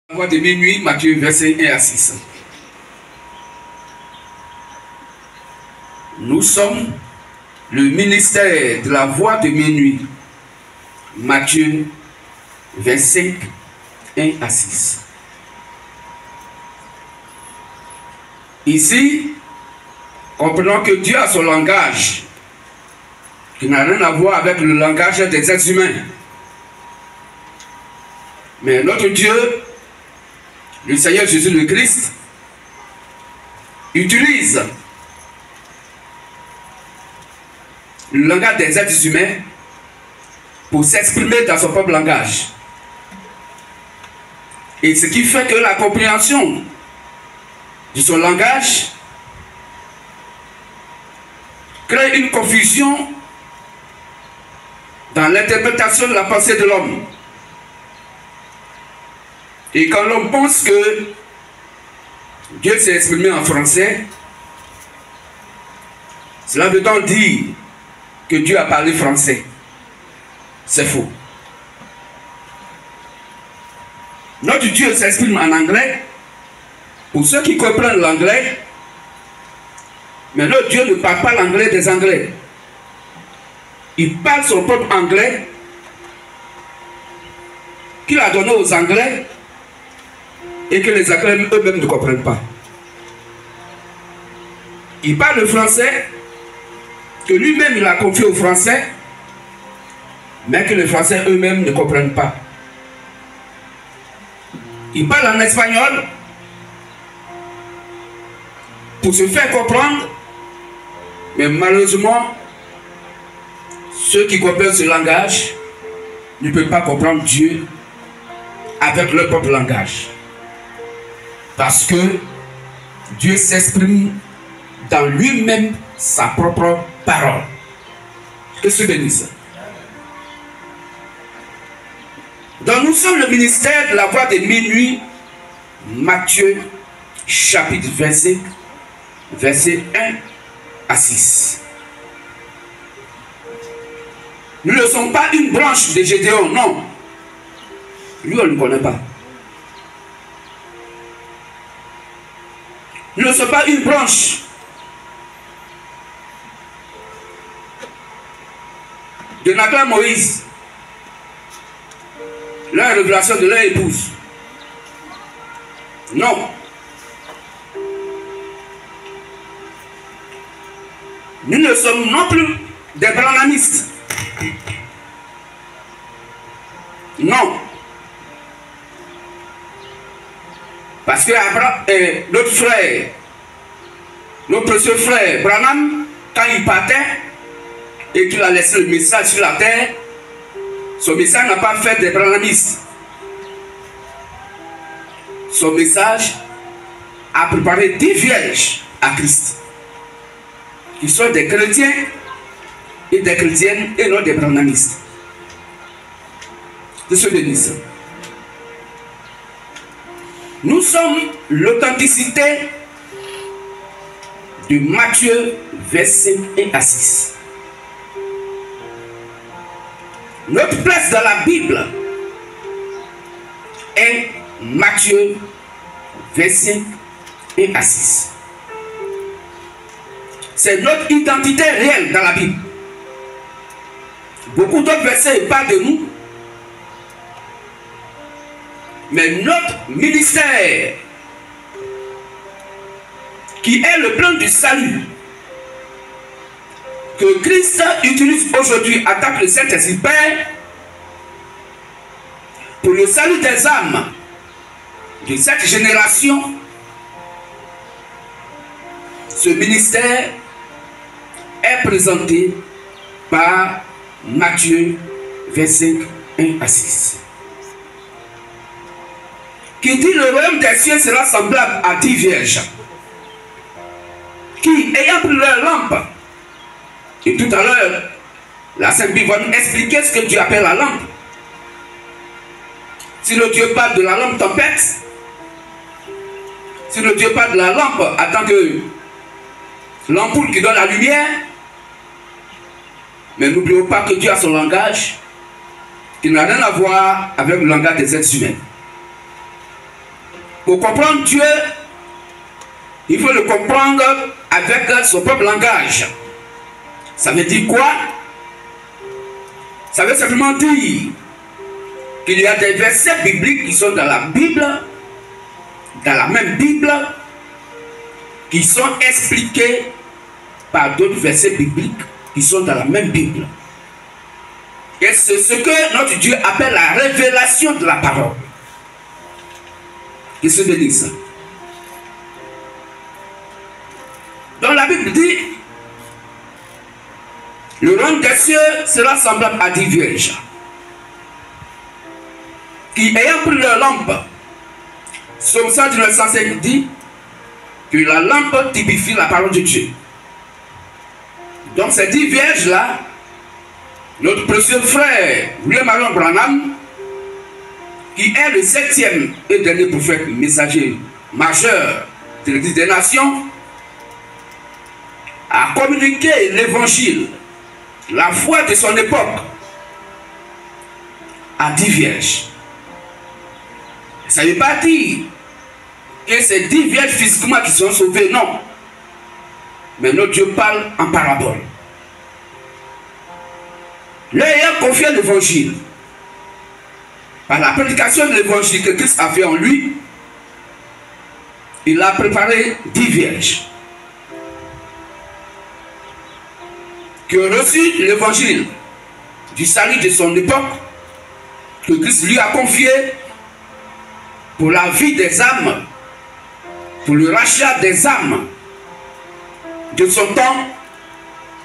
La voix de minuit, Matthieu, verset 1 à 6. Nous sommes le ministère de la voix de minuit, Matthieu, verset 1 à 6. Ici, comprenons que Dieu a son langage, qui n'a rien à voir avec le langage des êtres humains. Mais notre Dieu, le Seigneur Jésus le Christ, utilise le langage des êtres humains pour s'exprimer dans son propre langage. Et ce qui fait que la compréhension de son langage crée une confusion dans l'interprétation de la pensée de l'homme. Et quand l'homme pense que Dieu s'est exprimé en français, cela veut donc dire que Dieu a parlé français. C'est faux. Notre Dieu s'exprime en anglais. Pour ceux qui comprennent l'anglais, mais notre Dieu ne parle pas l'anglais des Anglais. Il parle son propre anglais qu'il a donné aux Anglais et que les Anglais eux-mêmes ne comprennent pas. Il parle le français que lui-même il a confié aux Français, mais que les Français eux-mêmes ne comprennent pas. Il parle en espagnol pour se faire comprendre, mais malheureusement, ceux qui comprennent ce langage ne peuvent pas comprendre Dieu avec leur propre langage. Parce que Dieu s'exprime dans lui-même sa propre parole. Que se bénisse. Donc nous sommes le ministère de la voix de minuit, Matthieu, chapitre 25, verset 1 à 6. Nous ne sommes pas une branche de Gédéon, non. Lui, on ne le connaît pas. Nous ne sommes pas une branche de Nathan Moïse, la révélation de leur épouse. Non. Nous ne sommes non plus des branhamistes. Non. Parce que notre frère, notre précieux frère Branham, quand il partait et qu'il a laissé le message sur la terre, son message n'a pas fait des branhamistes. Son message a préparé 10 vierges à Christ, qui sont des chrétiens et des chrétiennes et non des branhamistes. De ce bénisse. Nous sommes l'authenticité de Matthieu, verset 1 à 6. Notre place dans la Bible est Matthieu, verset 1 à 6. C'est notre identité réelle dans la Bible. Beaucoup d'autres versets parlent de nous. Mais notre ministère, qui est le plan du salut, que Christ utilise aujourd'hui en tant que le Saint-Esprit Père, pour le salut des âmes de cette génération, ce ministère est présenté par Matthieu, verset 1 à 6. Qui dit le royaume des cieux sera semblable à 10 vierges qui, ayant pris leur lampe, et tout à l'heure, la Sainte Bible va nous expliquer ce que Dieu appelle la lampe. Si le Dieu parle de la lampe tempête, si le Dieu parle de la lampe en tant que l'ampoule qui donne la lumière, mais n'oublions pas que Dieu a son langage qui n'a rien à voir avec le langage des êtres humains. Pour comprendre Dieu, il faut le comprendre avec son propre langage. Ça veut dire quoi? Ça veut simplement dire qu'il y a des versets bibliques qui sont dans la Bible, dans la même Bible, qui sont expliqués par d'autres versets bibliques qui sont dans la même Bible. Et c'est ce que notre Dieu appelle la révélation de la parole. Qu'est-ce que veut dire ça? Donc la Bible dit, le royaume des cieux sera semblable à 10 vierges qui, ayant pris leur lampe, Psaume 105 dit que la lampe typifie la parole de Dieu. Donc ces 10 vierges-là, notre précieux frère William Marion Branham, qui est le 7e et dernier prophète messager majeur de l'Église des Nations, a communiqué l'évangile, la foi de son époque, à 10 vierges. Ça ne veut pas dire que c'est 10 vierges physiquement qui sont sauvées, non. Mais notre Dieu parle en parabole. Leur ayant confié l'évangile, par la prédication de l'évangile que Christ a fait en lui, il a préparé 10 vierges qui ont reçu l'évangile du salut de son époque, que Christ lui a confié pour la vie des âmes, pour le rachat des âmes de son temps,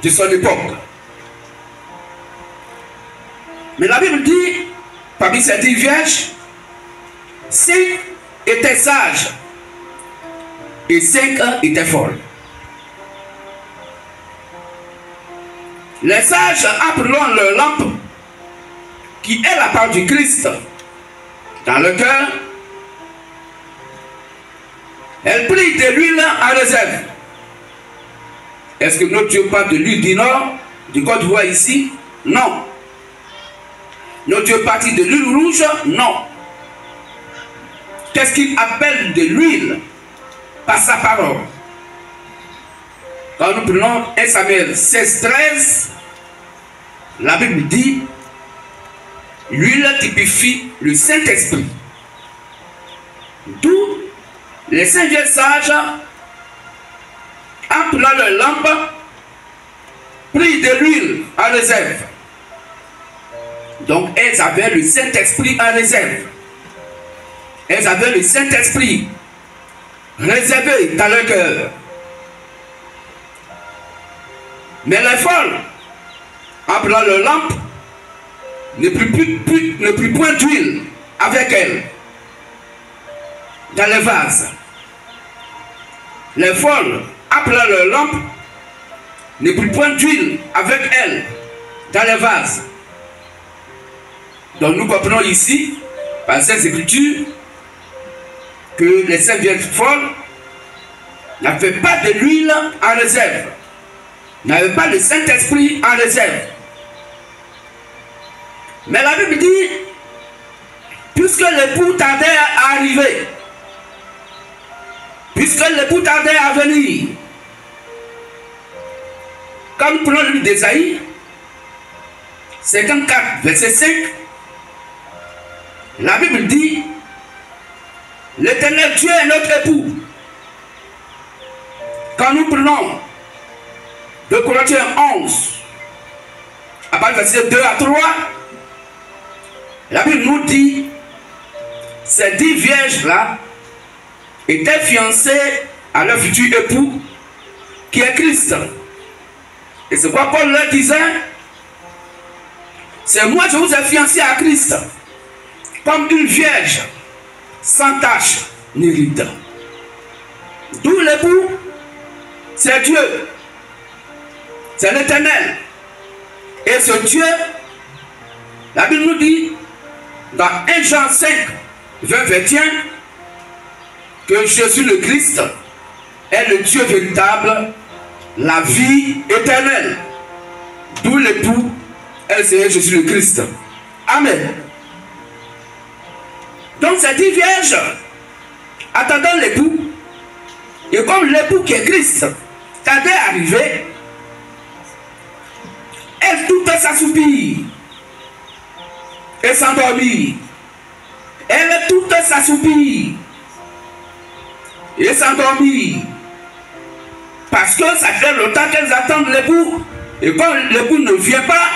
de son époque. Mais la Bible dit, parmi ces 10 vierges, 5 étaient sages et 5 étaient folles. Les sages, appelant leur lampe, qui est la parole du Christ, dans le cœur, elles prient de l'huile en réserve. Est-ce que notre Dieu parle de l'huile du Nord, du Côte d'Ivoire ici? Non. Notre Dieu parle de l'huile rouge? Non. Qu'est-ce qu'il appelle de l'huile? Par sa parole. Quand nous prenons 1 Samuel 16-13, la Bible dit, l'huile typifie le Saint-Esprit. D'où les 5 vieilles sages, en prenant leur lampe, prient de l'huile en réserve. Donc elles avaient le Saint-Esprit en réserve. Elles avaient le Saint-Esprit réservé dans leur cœur. Mais les folles, en prenant leur lampe, ne prit point d'huile avec elles dans les vases. Les folles, en prenant leur lampe, ne prit point d'huile avec elles dans les vases. Donc nous comprenons ici, par ces écritures, que les 5 vierges folles n'avaient pas de l'huile en réserve, n'avaient pas le Saint-Esprit en réserve. Mais la Bible dit, puisque l'époux tardait à arriver, puisque l'époux tardait à venir, quand nous prenons le livre d'Ésaïe, 54, verset 5, la Bible dit, l'Éternel Dieu est notre époux. Quand nous prenons 2 Corinthiens 11, à partir du verset 2 à 3, la Bible nous dit, ces 10 vierges-là étaient fiancées à leur futur époux, qui est Christ. Et c'est quoi Paul leur disait? C'est moi, je vous ai fiancé à Christ, comme une vierge, sans tache ni ride. D'où l'époux, c'est Dieu, c'est l'Éternel. Et ce Dieu, la Bible nous dit, dans 1 Jean 5, 20, 21, que Jésus le Christ est le Dieu véritable, la vie éternelle. D'où l'époux est le Seigneur Jésus le Christ. Amen. Donc ces 10 vierges attendant l'époux. Et comme l'époux qui est Christ tardait à arriver, elle tout s'assoupit et s'endormit. Elle tout s'assoupit et s'endormit. Parce que ça fait longtemps qu'elles attendent l'époux. Et quand l'époux ne vient pas,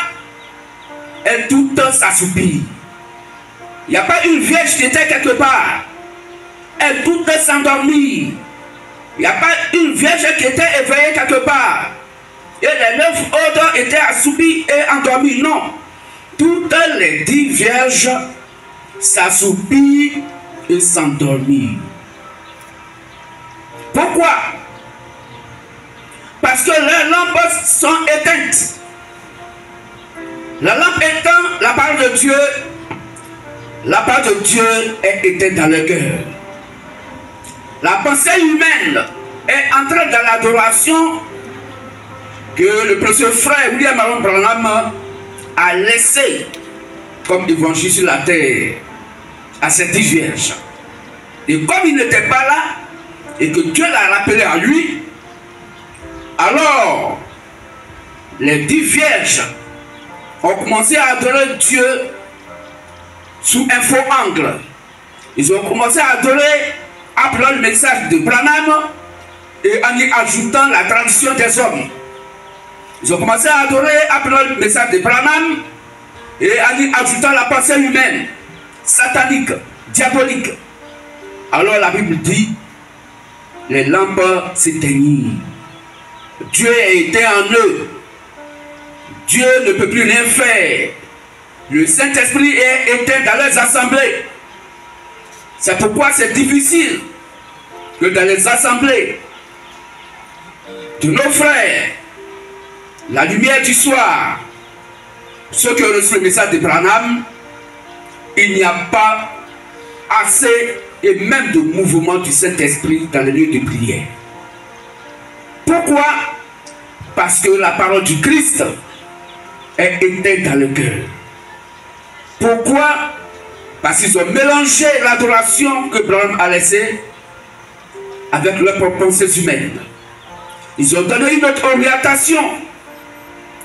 elle tout s'assoupit. Il n'y a pas une vierge qui était quelque part. Elle tout s'endormit. Il n'y a pas une vierge qui était éveillée quelque part. Et les 9 autres étaient assoupies et endormies. Non. Toutes les 10 vierges s'assoupirent et s'endormirent. Pourquoi? Parce que leurs lampes sont éteintes. La lampe éteinte, la parole de Dieu est éteinte dans le cœur. La pensée humaine est entrée dans l'adoration que le précieux frère William Aaron Branham a laissé comme évangile sur la terre à ces 10 vierges. Et comme il n'était pas là, et que Dieu l'a rappelé à lui, alors les 10 vierges ont commencé à adorer Dieu sous un faux angle. Ils ont commencé à adorer après le message de Branham et en y ajoutant la tradition des hommes. Ils ont commencé à adorer après le message de Branham et en y ajoutant la pensée humaine, satanique, diabolique. Alors la Bible dit, les lampes s'éteignirent. Dieu était en eux. Dieu ne peut plus rien faire. Le Saint-Esprit est éteint dans les assemblées. C'est pourquoi c'est difficile que dans les assemblées de nos frères, la lumière du soir, ceux qui ont reçu le message de Branham, il n'y a pas assez et même de mouvement du Saint-Esprit dans les lieux de prière. Pourquoi? Parce que la parole du Christ est éteinte dans le cœur. Pourquoi? Parce qu'ils ont mélangé l'adoration que Branham a laissée avec leurs propres pensées humaines. Ils ont donné une autre orientation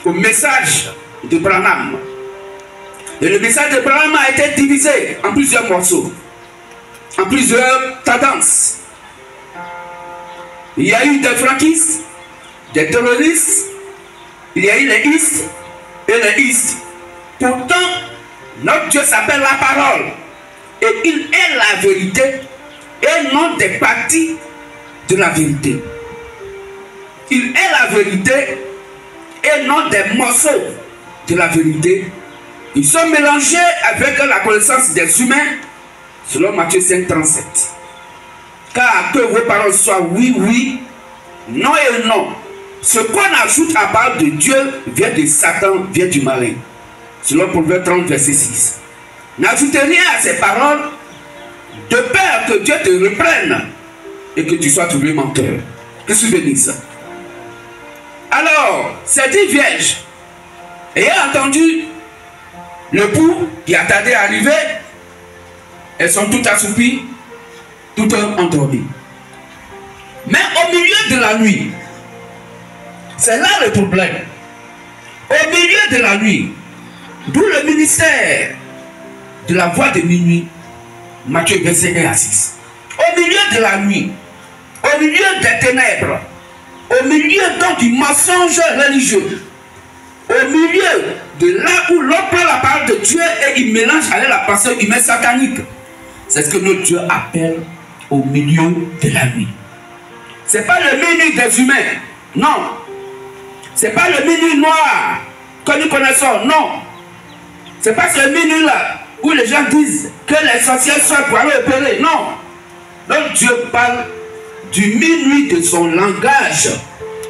au message de Branham. Et le message de Branham a été divisé en plusieurs morceaux, en plusieurs tendances. Il y a eu des franquistes, des terroristes, il y a eu les istes et les istes. Pourtant, notre Dieu s'appelle la parole. Et il est la vérité et non des parties de la vérité. Il est la vérité et non des morceaux de la vérité. Ils sont mélangés avec la connaissance des humains selon Matthieu 5, 37. Car que vos paroles soient oui, oui, non et non. Ce qu'on ajoute à part de Dieu vient de Satan, vient du malin. Selon Proverbe 30, verset 6. N'ajoutez rien à ces paroles de peur que Dieu te reprenne et que tu sois trouvé menteur. Qu'est-ce que je veux dire ça? Alors, ces 10 vierges, ayant entendu l'époux qui a tardé à arriver, elles sont toutes assoupies, toutes endormies. Mais au milieu de la nuit, c'est là le problème. Au milieu de la nuit, d'où le ministère de la voix de minuit, Matthieu verset 1 à 6. Au milieu de la nuit, au milieu des ténèbres, au milieu donc du mensonge religieux, au milieu de là où l'on prend la parole de Dieu et il mélange avec la pensée humaine satanique. C'est ce que notre Dieu appelle au milieu de la nuit. Ce n'est pas le minuit des humains, non. Ce n'est pas le minuit noir que nous connaissons, non. Ce n'est pas ce minuit-là où les gens disent que les sorciers sont pour aller opérer, non. Donc Dieu parle du minuit de son langage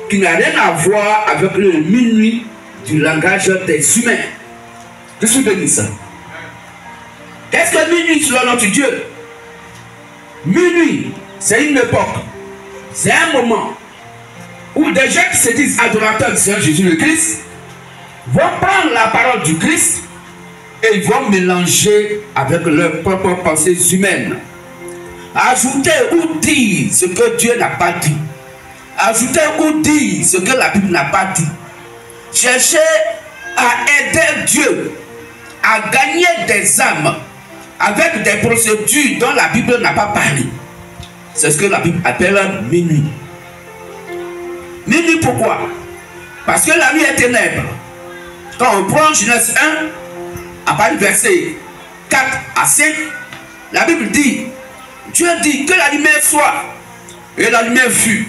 qui n'a rien à voir avec le minuit du langage des humains. Qu'est-ce que je dis ça? Qu'est-ce que minuit selon notre Dieu? Minuit, c'est une époque, c'est un moment où des gens qui se disent adorateurs du Seigneur Jésus le Christ vont prendre la parole du Christ et ils vont mélanger avec leurs propres pensées humaines. Ajouter ou dire ce que Dieu n'a pas dit. Ajouter ou dire ce que la Bible n'a pas dit. Chercher à aider Dieu à gagner des âmes avec des procédures dont la Bible n'a pas parlé. C'est ce que la Bible appelle minuit. Minuit pourquoi? Parce que la nuit est ténèbre. Quand on prend Genèse 1, à partir du verset 4 à 5, la Bible dit, Dieu dit que la lumière soit, et la lumière fut.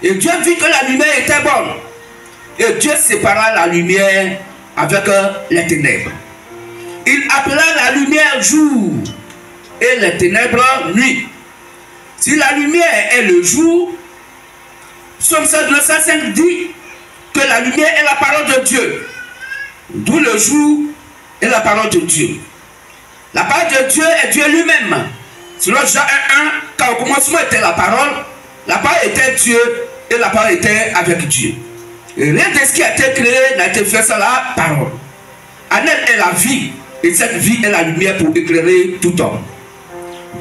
Et Dieu vit que la lumière était bonne. Et Dieu sépara la lumière avec les ténèbres. Il appela la lumière jour et les ténèbres nuit. Si la lumière est le jour, Psaume 205 dit que la lumière est la parole de Dieu. D'où le jour est la parole de Dieu. La parole de Dieu est Dieu lui-même. Selon Jean 1:1, quand au commencement était la parole était Dieu et la parole était avec Dieu. Et rien de ce qui a été créé n'a été fait sans la parole. En elle est la vie, et cette vie est la lumière pour éclairer tout homme.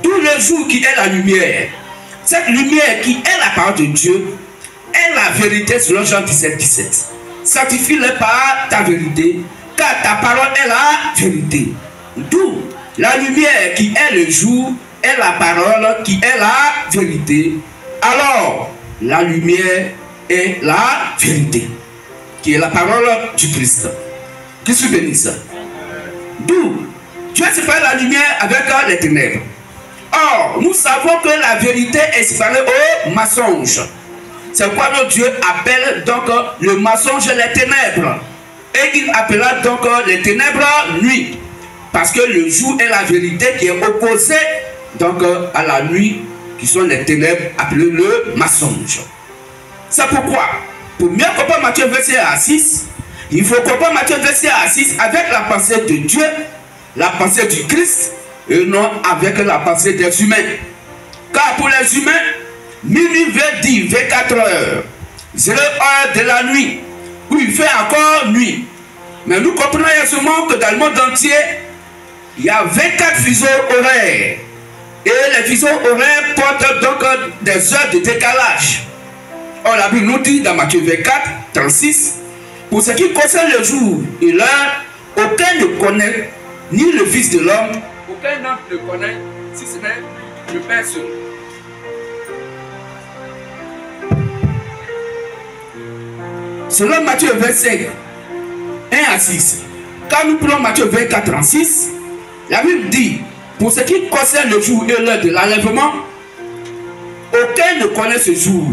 D'où le jour qui est la lumière. Cette lumière qui est la parole de Dieu est la vérité selon Jean 17:17. Sanctifie-le par ta vérité, car ta parole est la vérité. D'où la lumière qui est le jour est la parole qui est la vérité. Alors, la lumière est la vérité, qui est la parole du Christ. Qui se bénisse. D'où Dieu sépare la lumière avec les ténèbres. Or, nous savons que la vérité est séparée au mensonge. C'est quoi notre Dieu appelle donc le mensonge les ténèbres. Et il appellera donc les ténèbres nuit. Parce que le jour est la vérité qui est opposée donc à la nuit, qui sont les ténèbres appelées le mensonge. C'est pourquoi, pour mieux comprendre Matthieu verset à 6, il faut comprendre Matthieu verset à 6 avec la pensée de Dieu, la pensée du Christ, et non avec la pensée des humains. Car pour les humains, minuit veut dire 24 heures, 0 heure de la nuit, où il fait encore nuit. Mais nous comprenons aisément que dans le monde entier, il y a 24 fuseaux horaires. Et les fuseaux horaires portent donc des heures de décalage. Or, la Bible nous dit dans Matthieu 24, 36, pour ce qui concerne le jour et l'heure, aucun ne connaît, ni le Fils de l'homme, aucun homme ne connaît, si ce n'est le Père seul. Selon Matthieu 25, 1 à 6, quand nous prenons Matthieu 24, 36, la Bible dit, pour ce qui concerne le jour et l'heure de l'enlèvement, aucun ne connaît ce jour.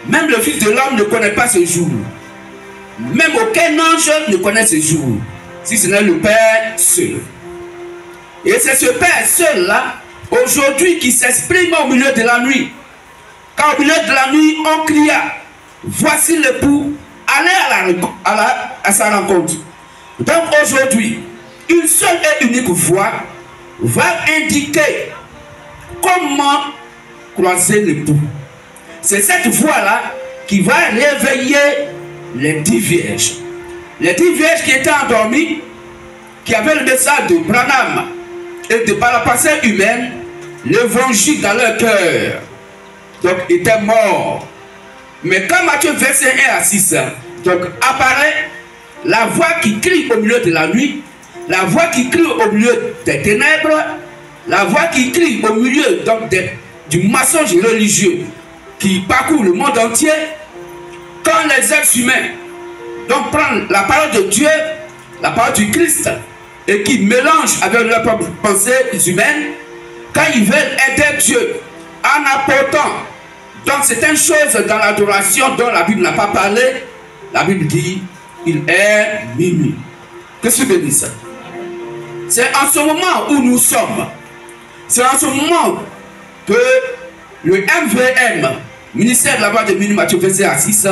Même le Fils de l'homme ne connaît pas ce jour. Même aucun ange ne connaît ce jour, si ce n'est le Père seul. Et c'est ce Père seul-là, aujourd'hui, qui s'exprime au milieu de la nuit. Quand au milieu de la nuit, on cria, voici l'époux, allez à sa rencontre. Donc aujourd'hui, une seule et unique voix va indiquer comment croiser l'époux. C'est cette voix-là qui va réveiller les 10 vierges. Les 10 vierges qui étaient endormies, qui avaient le message de Branham et de par la pensée humaine, l'évangile dans leur cœur, donc étaient morts. Mais quand Matthieu verset 1 à 6, donc apparaît la voix qui crie au milieu de la nuit, la voix qui crie au milieu des ténèbres, la voix qui crie au milieu donc du mensonge religieux qui parcourt le monde entier. Quand les êtres humains donc prennent la parole de Dieu, la parole du Christ, et qui mélangent avec leurs propres pensées humaines, quand ils veulent aider Dieu en apportant donc certaines choses dans l'adoration dont la Bible n'a pas parlé, la Bible dit il est minuit. Que se bénisse. C'est en ce moment où nous sommes. C'est en ce moment que le MVM, ministère de la voix de minuit, Matthieu verset à 6,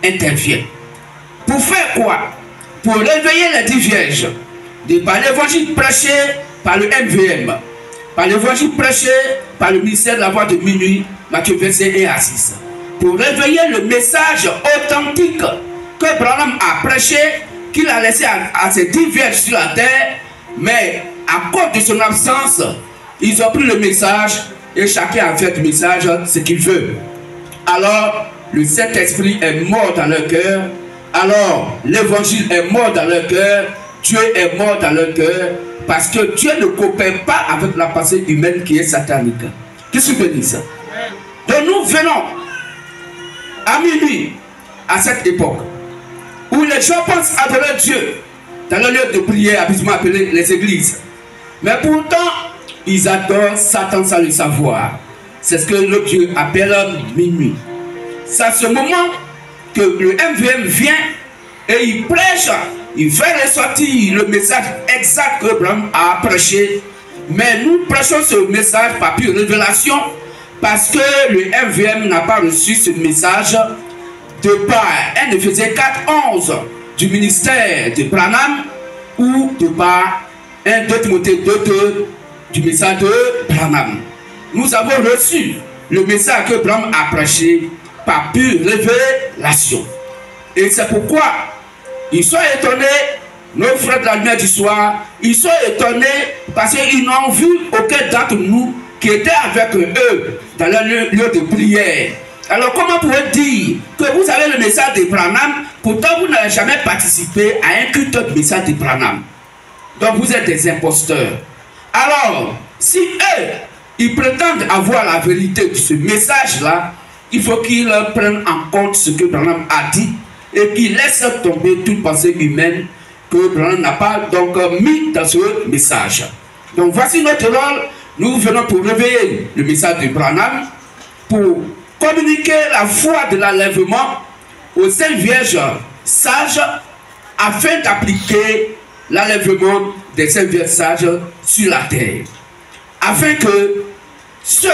intervient. Pour faire quoi? Pour réveiller les 10 vierges. Par l'évangile prêché par le MVM. Par l'évangile prêché par le ministère de la voix de minuit, Matthieu verset 1 à 6. Pour réveiller le message authentique que Branham a prêché, qu'il a laissé à ces 10 vierges sur la terre, mais à cause de son absence, Ils ont pris le message et chacun a fait du message ce qu'il veut. Alors, le Saint-Esprit est mort dans leur cœur. Alors, l'évangile est mort dans leur cœur. Dieu est mort dans leur cœur. Parce que Dieu ne coopère pas avec la pensée humaine qui est satanique. Qu'est-ce que vous ça? Donc nous venons à minuit, à cette époque, où les gens pensent adorer Dieu dans le lieu de prière, habituellement appelé les églises. Mais pourtant, ils adorent Satan sans le savoir. C'est ce que le Dieu appelle minuit. C'est à ce moment que le MVM vient et il prêche, il fait ressortir le message exact que Branham a prêché. Mais nous prêchons ce message par pure révélation parce que le MVM n'a pas reçu ce message de par 1 Éphésiens 4:11 du ministère de Branham ou de par 1 Timothée 2:2 du message de Branham. Nous avons reçu le message que Branham a prêché par pure révélation. Et c'est pourquoi ils sont étonnés, nos frères de la lumière du soir, ils sont étonnés parce qu'ils n'ont vu aucun d'entre nous qui était avec eux dans leur lieu de prière. Alors comment pouvez-vous dire que vous avez le message de Branham, pourtant vous n'avez jamais participé à un culte de message de Branham? Donc vous êtes des imposteurs. Alors, si eux, ils prétendent avoir la vérité de ce message-là, il faut qu'ils prennent en compte ce que Branham a dit et qu'ils laissent tomber toute pensée humaine que Branham n'a pas donc mis dans ce message. Donc voici notre rôle. Nous venons pour réveiller le message de Branham, pour communiquer la foi de l'enlèvement aux Saintes Vierges sages afin d'appliquer l'enlèvement des Saintes Vierges sages sur la terre. Afin que ceux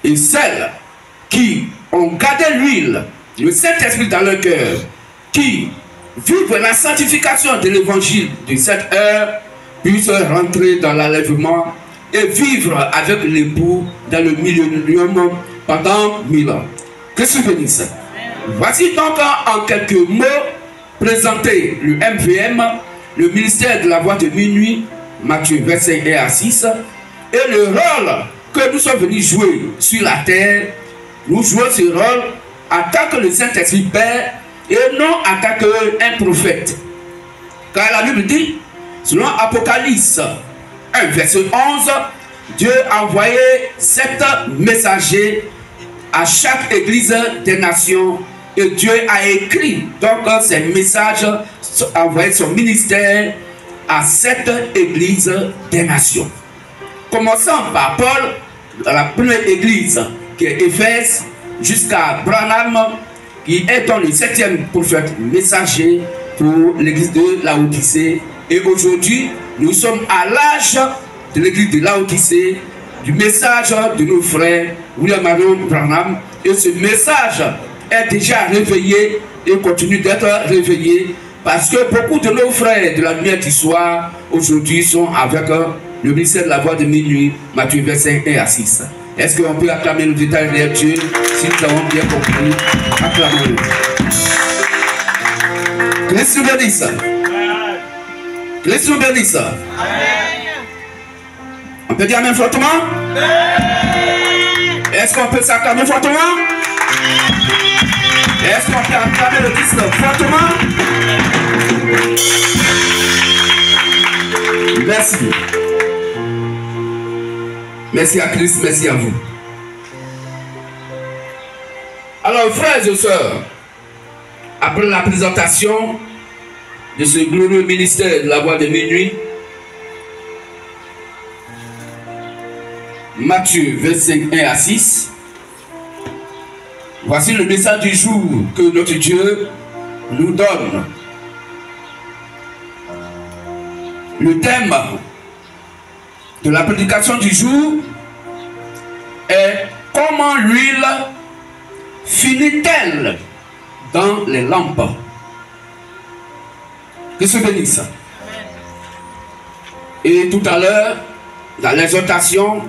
et celles qui ont gardé l'huile, le Saint-Esprit dans leur cœur, qui vivent la sanctification de l'évangile de cette heure, puissent rentrer dans l'enlèvement et vivre avec l'époux dans le millénium pendant 1000 ans. Que se bénisse. Voici donc en quelques mots présenter le MVM, le ministère de la voix de minuit, Matthieu 25 et à 6, et le rôle que nous sommes venus jouer sur la terre. Nous jouons ce rôle en tant que le Saint-Esprit Père et non en tant qu'un prophète. Car la Bible dit, selon Apocalypse 1, verset 11, Dieu a envoyé 7 messagers à chaque église des nations et Dieu a écrit donc ces messages, a envoyé son ministère à 7 églises des nations. Commençons par Paul, dans la première église qui est Éphèse, jusqu'à Branham, qui est dans le 7e prophète messager pour l'église de Laodicée. Et aujourd'hui, nous sommes à l'âge de l'église de Laodicée, du message de nos frères William Marion Branham. Et ce message est déjà réveillé et continue d'être réveillé parce que beaucoup de nos frères de la lumière du soir aujourd'hui sont avec le ministère de la voix de minuit, Matthieu 25 et à 6. Est-ce qu'on peut acclamer le détail de Dieu si nous avons bien compris? Acclamons-le. Christ nous bénisse. Christ nous bénisse. On peut dire amen fortement? Est-ce qu'on peut s'acclamer fortement? Est-ce qu'on peut acclamer le Christ fortement? Merci. Merci à Christ, merci à vous. Alors, frères et sœurs, après la présentation de ce glorieux ministère de la voix de minuit, Matthieu 25, 1 à 6, voici le message du jour que notre Dieu nous donne. Le thème de la prédication du jour est comment l'huile finit-elle dans les lampes? Que se bénisse. Et tout à l'heure, dans l'exhortation,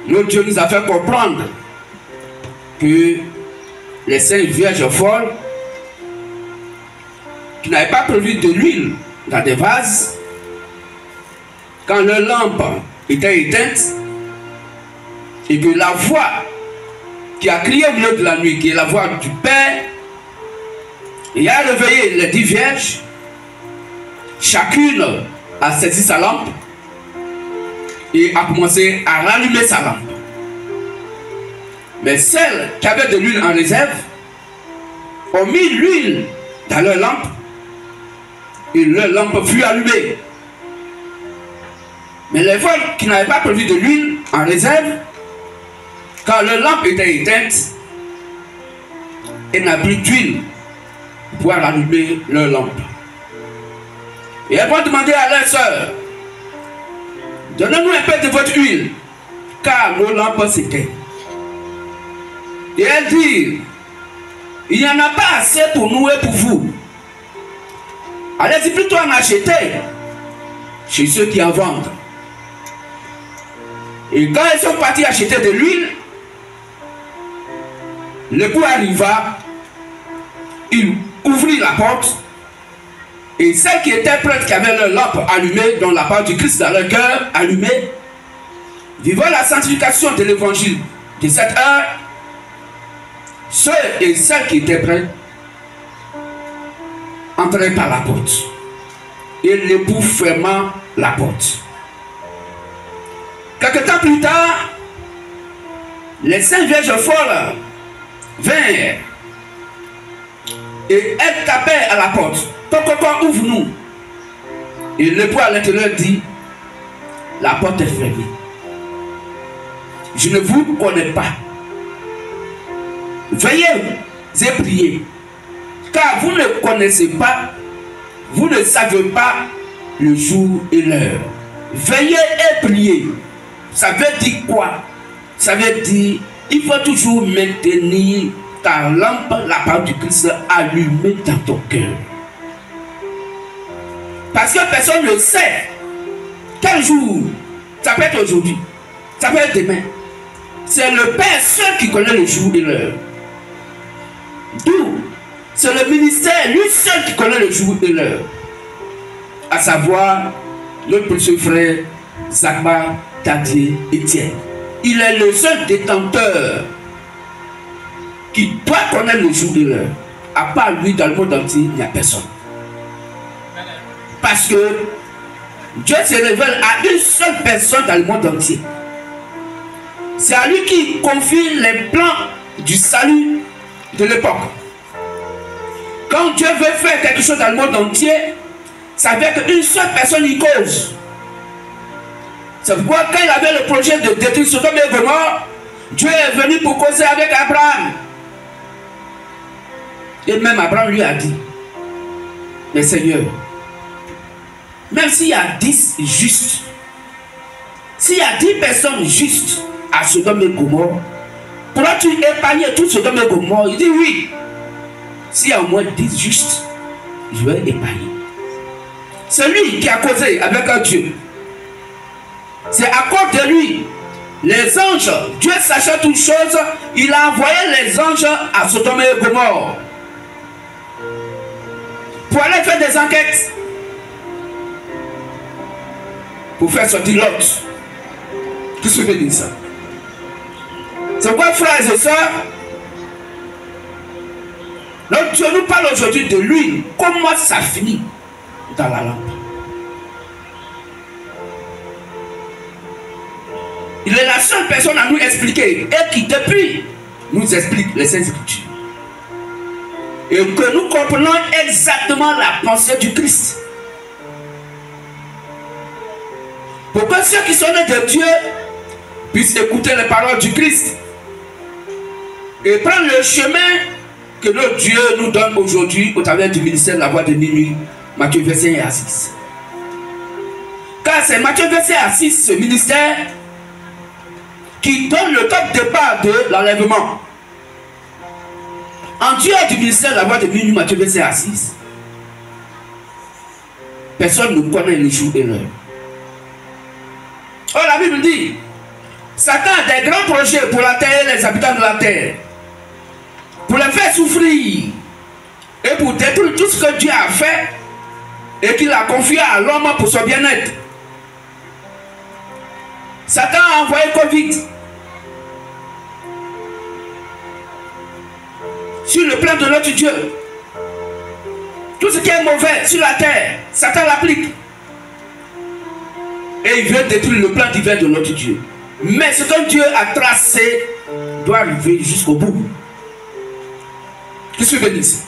notre Dieu nous a fait comprendre que les Saintes Vierges folles qui n'avaient pas prévu de l'huile dans des vases, quand leur lampe était éteinte, Et que la voix qui a crié au milieu de la nuit, qui est la voix du Père, et a réveillé les 10 vierges, chacune a saisi sa lampe et a commencé à rallumer sa lampe. Mais celles qui avaient de l'huile en réserve ont mis l'huile dans leur lampe et leur lampe fut allumée. Mais les folles qui n'avaient pas prévu de l'huile en réserve, quand leur lampe était éteinte, elles n'avaient plus d'huile pour pouvoir allumer leur lampe. Et elles vont demander à leur soeur, donnez-nous un peu de votre huile, car nos lampes s'éteignent. Et elle dit, il n'y en a pas assez pour nous et pour vous. Allez-y plutôt en acheter chez ceux qui en vendent. Et quand ils sont partis acheter de l'huile, l'époux arriva, il ouvrit la porte, et celles qui étaient prêtes, qui avaient leur lampe allumée, dont la parole du Christ dans leur cœur allumée, vivant la sanctification de l'évangile de cette heure, ceux et celles qui étaient prêts entraient par la porte. Et l'époux ferma la porte. Quelque temps plus tard, les 5 vierges folles vinrent et elles tapaient à la porte. Pourquoi ouvre-nous? Et l'époux à l'intérieur dit, la porte est fermée. Je ne vous connais pas. Veuillez et priez, car vous ne connaissez pas, vous ne savez pas le jour et l'heure. Veillez et priez. Ça veut dire quoi? Ça veut dire, il faut toujours maintenir ta lampe, la parole du Christ, allumée dans ton cœur. Parce que personne ne sait quel jour. Ça peut être aujourd'hui, ça peut être demain. C'est le Père seul qui connaît le jour et l'heure. D'où c'est le ministère, lui seul qui connaît le jour et l'heure. À savoir, notre précieux frère Zagma Tadier Etienne. Il est le seul détenteur qui doit connaître le jour et l'heure. À part lui, dans le monde entier, il n'y a personne. Parce que Dieu se révèle à une seule personne dans le monde entier. C'est à lui qui confie les plans du salut de l'époque. Quand Dieu veut faire quelque chose dans le monde entier, ça veut qu'une seule personne y cause. C'est pourquoi quand il avait le projet de détruire Sodome et Gomorrhe, Dieu est venu pour causer avec Abraham. Et même Abraham lui a dit, mais Seigneur, même s'il y a 10 justes, s'il y a 10 personnes justes à Sodome et Gomorrhe, pourras-tu épargner tout Sodome et Gomorrhe? Il dit oui. S'il y a au moins 10 justes, je vais épargner. C'est lui qui a causé avec un Dieu. C'est à cause de lui. Les anges, Dieu sachant toutes choses, il a envoyé les anges à Sodome et Gomorrhe pour aller faire des enquêtes, pour faire sortir Lot. Qu'est-ce que veut dire ça? C'est pourquoi, frères et sœurs, notre Dieu nous parle aujourd'hui de lui. Comment ça finit dans la lampe? Il est la seule personne à nous expliquer et qui depuis nous explique les Saintes Écritures. Et que nous comprenons exactement la pensée du Christ. Pour que ceux qui sont nés de Dieu puissent écouter les paroles du Christ et prendre le chemin que notre Dieu nous donne aujourd'hui au travers du ministère de la voix de minuit, Matthieu verset 1 à 6. Car c'est Matthieu verset 1 à 6, ce ministère, qui donne le top départ de l'enlèvement. En Dieu du ministère de la voix de minuit, Matthieu verset 1 à 6, personne ne connaît le jour et l'heure. Oh, la Bible dit, Satan a des grands projets pour la terre et les habitants de la terre, pour les faire souffrir et pour détruire tout ce que Dieu a fait et qu'il a confié à l'homme pour son bien-être. Satan a envoyé Covid sur le plan de notre Dieu. Tout ce qui est mauvais sur la terre, Satan l'applique. Et il veut détruire le plan divin de notre Dieu. Mais ce que Dieu a tracé doit arriver jusqu'au bout. Que Dieu bénisse.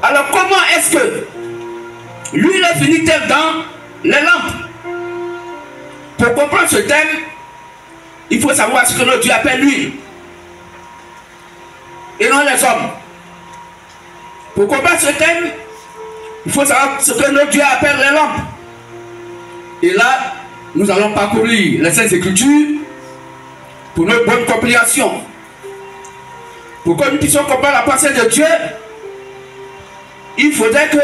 Alors comment est-ce que l'huile finit-elle dans les lampes? Pour comprendre ce thème, il faut savoir ce que notre Dieu appelle l'huile. Et non les hommes. Pour comprendre ce thème, il faut savoir ce que notre Dieu appelle les lampes. Et là, nous allons parcourir les Saintes Écritures pour notre bonne compréhension. Pour que nous puissions comprendre la pensée de Dieu, il faudrait que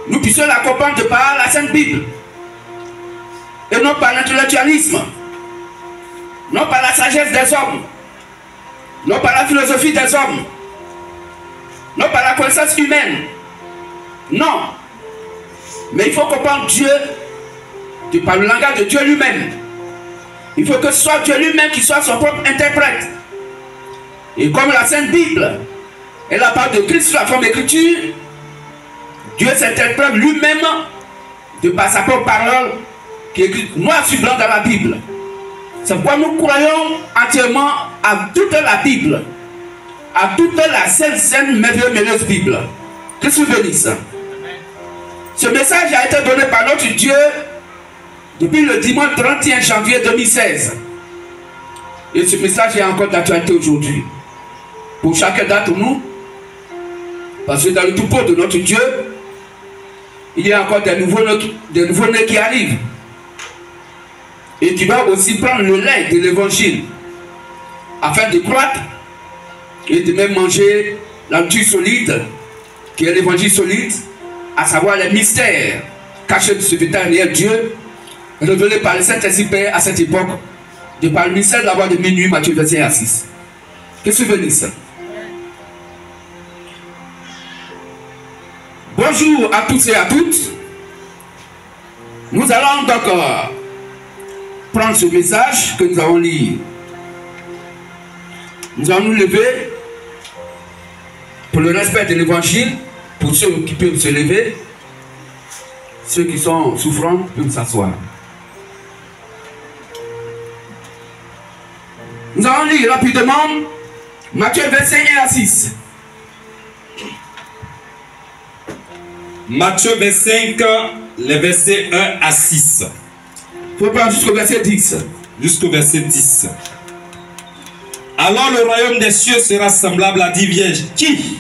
nous puissions la comprendre de par la Sainte Bible. Et non par l'intellectualisme, non par la sagesse des hommes, non par la philosophie des hommes, non par la connaissance humaine. Non. Mais il faut comprendre Dieu par le langage de Dieu lui-même. Il faut que ce soit Dieu lui-même qui soit son propre interprète. Et comme la Sainte Bible est la part de Christ sous la forme d'écriture, Dieu s'interprète lui-même de par sa propre parole qui est écrite noir sur blanc dans la Bible. C'est pourquoi nous croyons entièrement à toute la Bible, à toute la sainte, merveilleuse Bible. Que Dieu bénisse. Ce message a été donné par notre Dieu depuis le dimanche 31 janvier 2016. Et ce message est encore d'actualité aujourd'hui. Pour chacun d'entre nous, parce que dans le troupeau de notre Dieu, il y a encore des nouveaux-nés qui arrivent. Et qui doivent aussi prendre le lait de l'évangile afin de croître et de même manger la nourriture solide, qui est l'évangile solide, à savoir les mystères cachés de ce véritable Dieu, révélés par le Saint-Esprit à cette époque, de par le mystère de la voix de minuit, Matthieu 21 à 6. Que Dieu bénisse. Bonjour à tous et à toutes. Nous allons donc prendre ce message que nous avons lu. Nous allons nous lever pour le respect de l'évangile, pour ceux qui peuvent se lever, ceux qui sont souffrants peuvent s'asseoir. Nous allons lire rapidement Matthieu 25 1 à 6. Matthieu 25, les versets 1 à 6. Il faut prendre jusqu'au verset 10. Jusqu'au verset 10. Alors le royaume des cieux sera semblable à 10 vierges qui,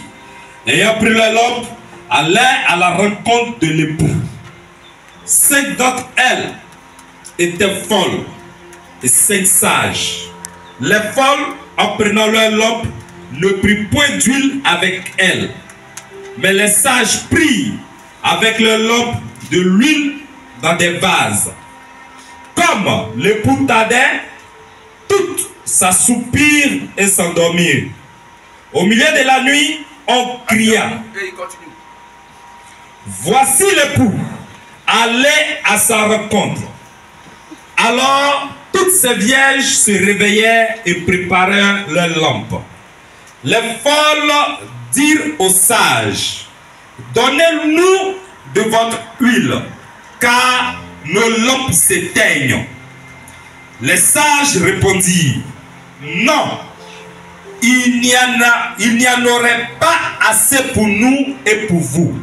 ayant pris leur lampe, allaient à la rencontre de l'époux. 5 d'entre elles étaient folles et 5 sages. Les folles, en prenant leur lampe, ne prirent point d'huile avec elles. Mais les sages prirent avec leur lampe de l'huile dans des vases. Comme l'époux tardait, toutes s'assoupirent et s'endormirent. Au milieu de la nuit, on cria. Voici l'époux, allez à sa rencontre. Alors, toutes ces vierges se réveillèrent et préparèrent leurs lampes. Les folles dirent aux sages, donnez-nous de votre huile, car nos lampes s'éteignent. Les sages répondirent, non, il n'y en aurait pas assez pour nous et pour vous.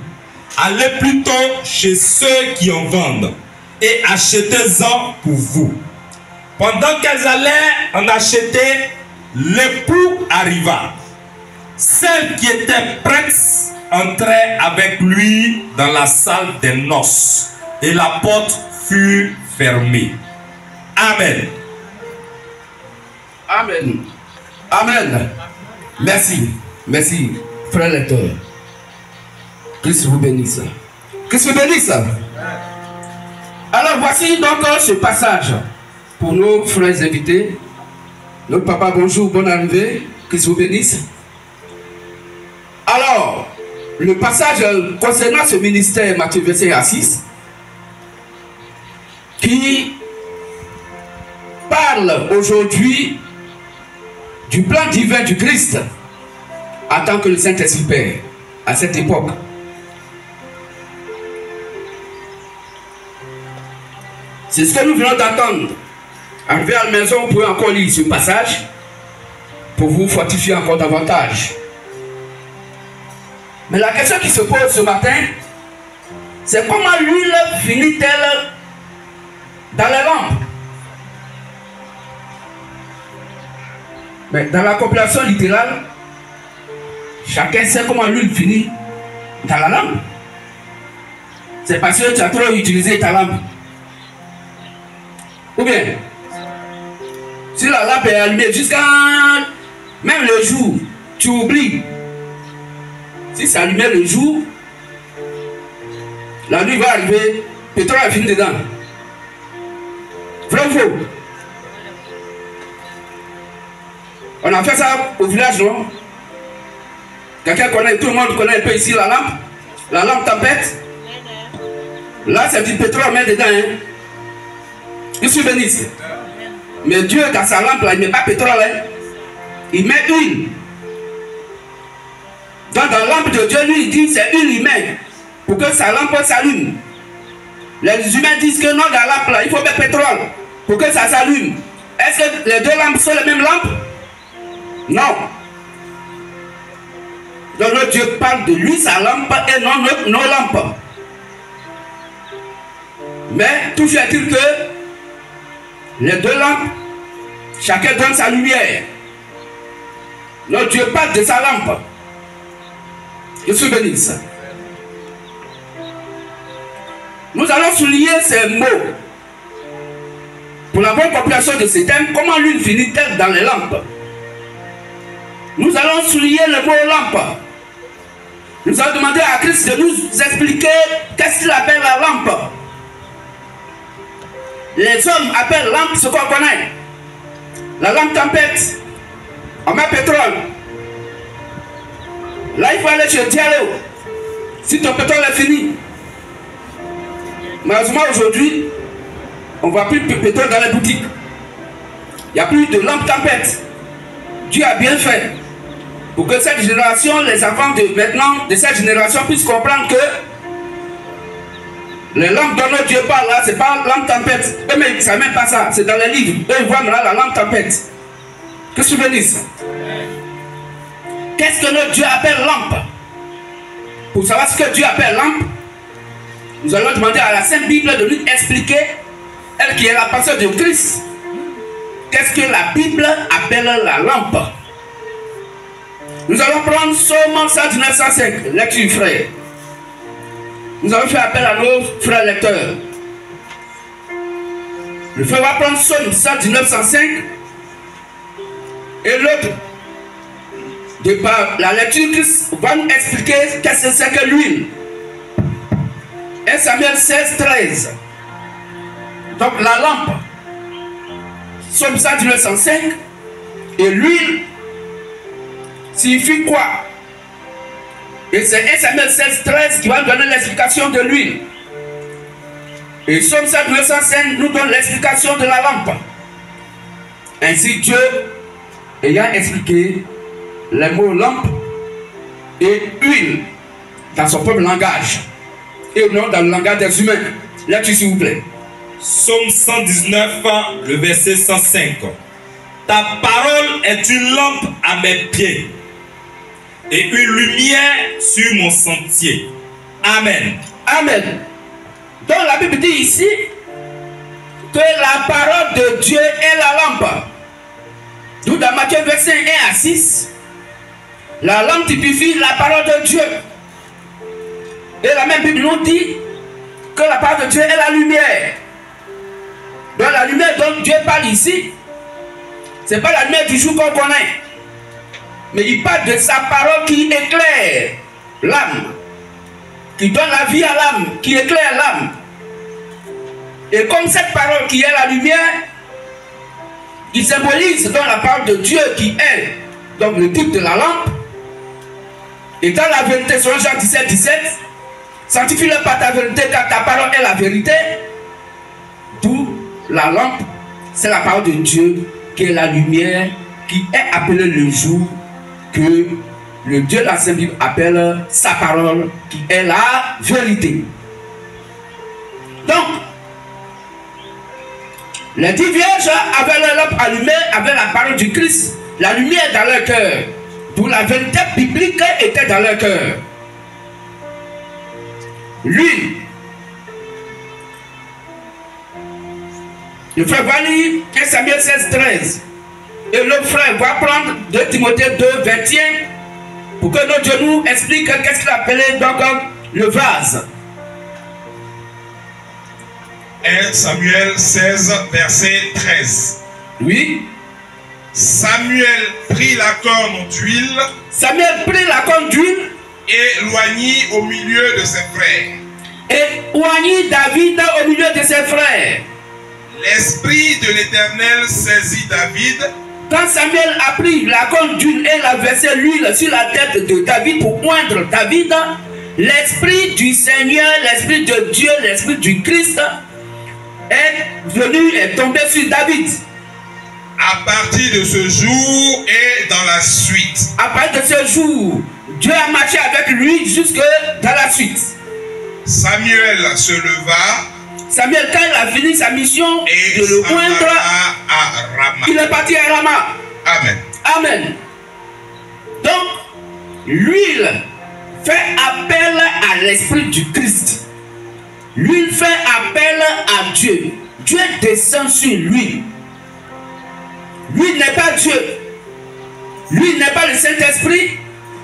Allez plutôt chez ceux qui en vendent et achetez-en pour vous. Pendant qu'elles allaient en acheter, l'époux arriva. Celles qui étaient prêtes entraient avec lui dans la salle des noces et la porte fut fermée. Amen. Amen. Amen. Merci. Merci, frère lecteur. Christ vous bénisse. Christ vous bénisse. Alors voici donc ce passage pour nos frères invités. Notre papa, bonjour, bonne arrivée. Christ vous bénisse. Alors, le passage concernant ce ministère, Matthieu 25 à 6, qui parle aujourd'hui du plan divin du Christ en tant que le Saint-Esprit Père à cette époque. C'est ce que nous venons d'entendre. Arrivé à la maison, vous pouvez encore lire ce passage pour vous fortifier encore davantage. Mais la question qui se pose ce matin, c'est comment l'huile finit-elle dans les lampes? Mais dans la compilation littérale, chacun sait comment l'huile finit dans la lampe. C'est parce que tu as trop utilisé ta lampe. Ou bien, si la lampe est allumée jusqu'à même le jour, tu oublies. Si c'est allumé le jour, la nuit va arriver, le pétrole est fini dedans. Vrai ou faux? On a fait ça au village, non? Quelqu'un connaît, tout le monde connaît un peu ici la lampe tempête. Là, c'est du pétrole, on met dedans. Hein? Je suis bénisse. Mais Dieu, dans sa lampe, là, il ne met pas pétrole. Hein? Il met huile. Donc, dans la lampe de Dieu, lui, il dit c'est huile, il met pour que sa lampe s'allume. Les humains disent que non, dans la lampe, là, il faut mettre pétrole pour que ça s'allume. Est-ce que les deux lampes sont les mêmes lampes? Non. Donc, notre Dieu parle de lui, sa lampe, et non nos lampes. Mais toujours est-il que les deux lampes, chacun donne sa lumière. Notre Dieu parle de sa lampe. Je suis béni. Nous allons souligner ces mots pour la bonne compréhension de ces thèmes. Comment l'huile finit-elle dans les lampes? Nous allons souligner le mot lampe. Nous allons demander à Christ de nous expliquer qu'est-ce qu'il appelle la lampe. Les hommes appellent lampe ce qu'on connaît. La lampe tempête. On met pétrole. Là, il faut aller chez Diallo. Si ton pétrole est fini. Malheureusement, aujourd'hui, on ne voit plus de pétrole dans les boutiques. Il n'y a plus de lampe tempête. Dieu a bien fait pour que cette génération, les enfants de maintenant, de cette génération, puissent comprendre que les lampes dont notre Dieu parle là, ce n'est pas lampe tempête. Eux, mais ils ne savent même pas ça. C'est dans les livres. Eux, ils voient maintenant la lampe tempête. Que tu bénisses. Qu'est-ce que notre Dieu appelle lampe? Pour savoir ce que Dieu appelle lampe, nous allons demander à la Sainte Bible de nous expliquer, elle qui est la personne de Christ, qu'est-ce que la Bible appelle la lampe. Nous allons prendre Somme 119:105, lecture frère. Nous allons faire appel à nos frères lecteurs. Le frère va prendre Somme 119:105 et l'autre, de par la lecture, Christ va nous expliquer qu'est-ce que c'est que l'huile. 1 Samuel 16:13. Donc la lampe, Somme 119:105, et l'huile signifie quoi? Et c'est 1 Samuel 16:13 qui va nous donner l'explication de l'huile. Et Somme 119:105 nous donne l'explication de la lampe. Ainsi Dieu, ayant expliqué les mots lampe et huile dans son propre langage et non dans le langage des humains. Là-dessus, s'il vous plaît. Psaume 119, le verset 105. Ta parole est une lampe à mes pieds et une lumière sur mon sentier. Amen. Amen. Donc la Bible dit ici que la parole de Dieu est la lampe. D'où dans Matthieu verset 1-6, la lampe typifie la parole de Dieu. Et la même Bible nous dit que la parole de Dieu est la lumière. Donc la lumière dont Dieu parle ici, ce n'est pas la lumière du jour qu'on connaît. Mais il parle de sa parole qui éclaire l'âme, qui donne la vie à l'âme, qui éclaire l'âme. Et comme cette parole qui est la lumière, il symbolise dans la parole de Dieu qui est donc le type de la lampe. Et dans la vérité, selon Jean 17:17, sanctifie-le par ta vérité, car ta parole est la vérité. D'où la lampe, c'est la parole de Dieu qui est la lumière qui est appelé le jour que le Dieu de la Sainte Bible appelle sa parole, qui est la vérité. Donc, les 10 vierges avaient leur lampe allumée avec la parole du Christ, la lumière dans leur cœur, d'où la vérité biblique était dans leur cœur. L'huile. Le frère va lire 1 Samuel 16, 13. Et le frère va prendre 2 Timothée 2, 21 pour que notre Dieu nous explique qu'est-ce qu'il appelait donc le vase. 1 Samuel 16, verset 13. Oui. Samuel prit la corne d'huile. Samuel prit la corne d'huile. Et loignit au milieu de ses frères. Et loignit David au milieu de ses frères. L'esprit de l'Éternel saisit David. Quand Samuel a pris la corne d'huile et a versé l'huile sur la tête de David pour oindre David, l'esprit du Seigneur, l'esprit de Dieu, l'esprit du Christ est venu et tombé sur David. À partir de ce jour et dans la suite. À partir de ce jour, Dieu a marché avec lui jusque dans la suite. Samuel se leva. Samuel, quand il a fini sa mission et de le oindre, à Rama. Il est parti à Rama. Amen. Amen. Donc, l'huile fait appel à l'esprit du Christ. L'huile fait appel à Dieu. Dieu descend sur l'huile. L'huile n'est pas Dieu. L'huile n'est pas le Saint-Esprit,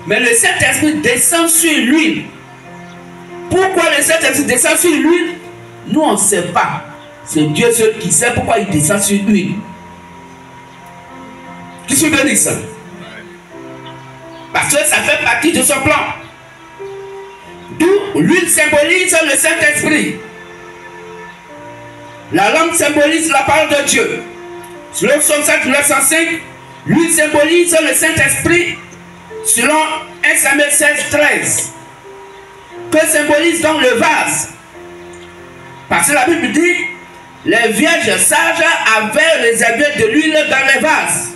mais le Saint-Esprit descend sur l'huile. Pourquoi le Saint-Esprit descend sur l'huile? Nous, on ne sait pas. C'est Dieu seul qui sait pourquoi il descend sur l'huile. Qui se bénit ça? Parce que ça fait partie de son plan. D'où l'huile symbolise le Saint-Esprit. La lampe symbolise la parole de Dieu. Selon Psaume 7, 905, l'huile symbolise le Saint-Esprit. Selon 1 Samuel 16, 13. Que symbolise donc le vase? Parce que la Bible dit, les vierges sages avaient réservé de l'huile dans les vases.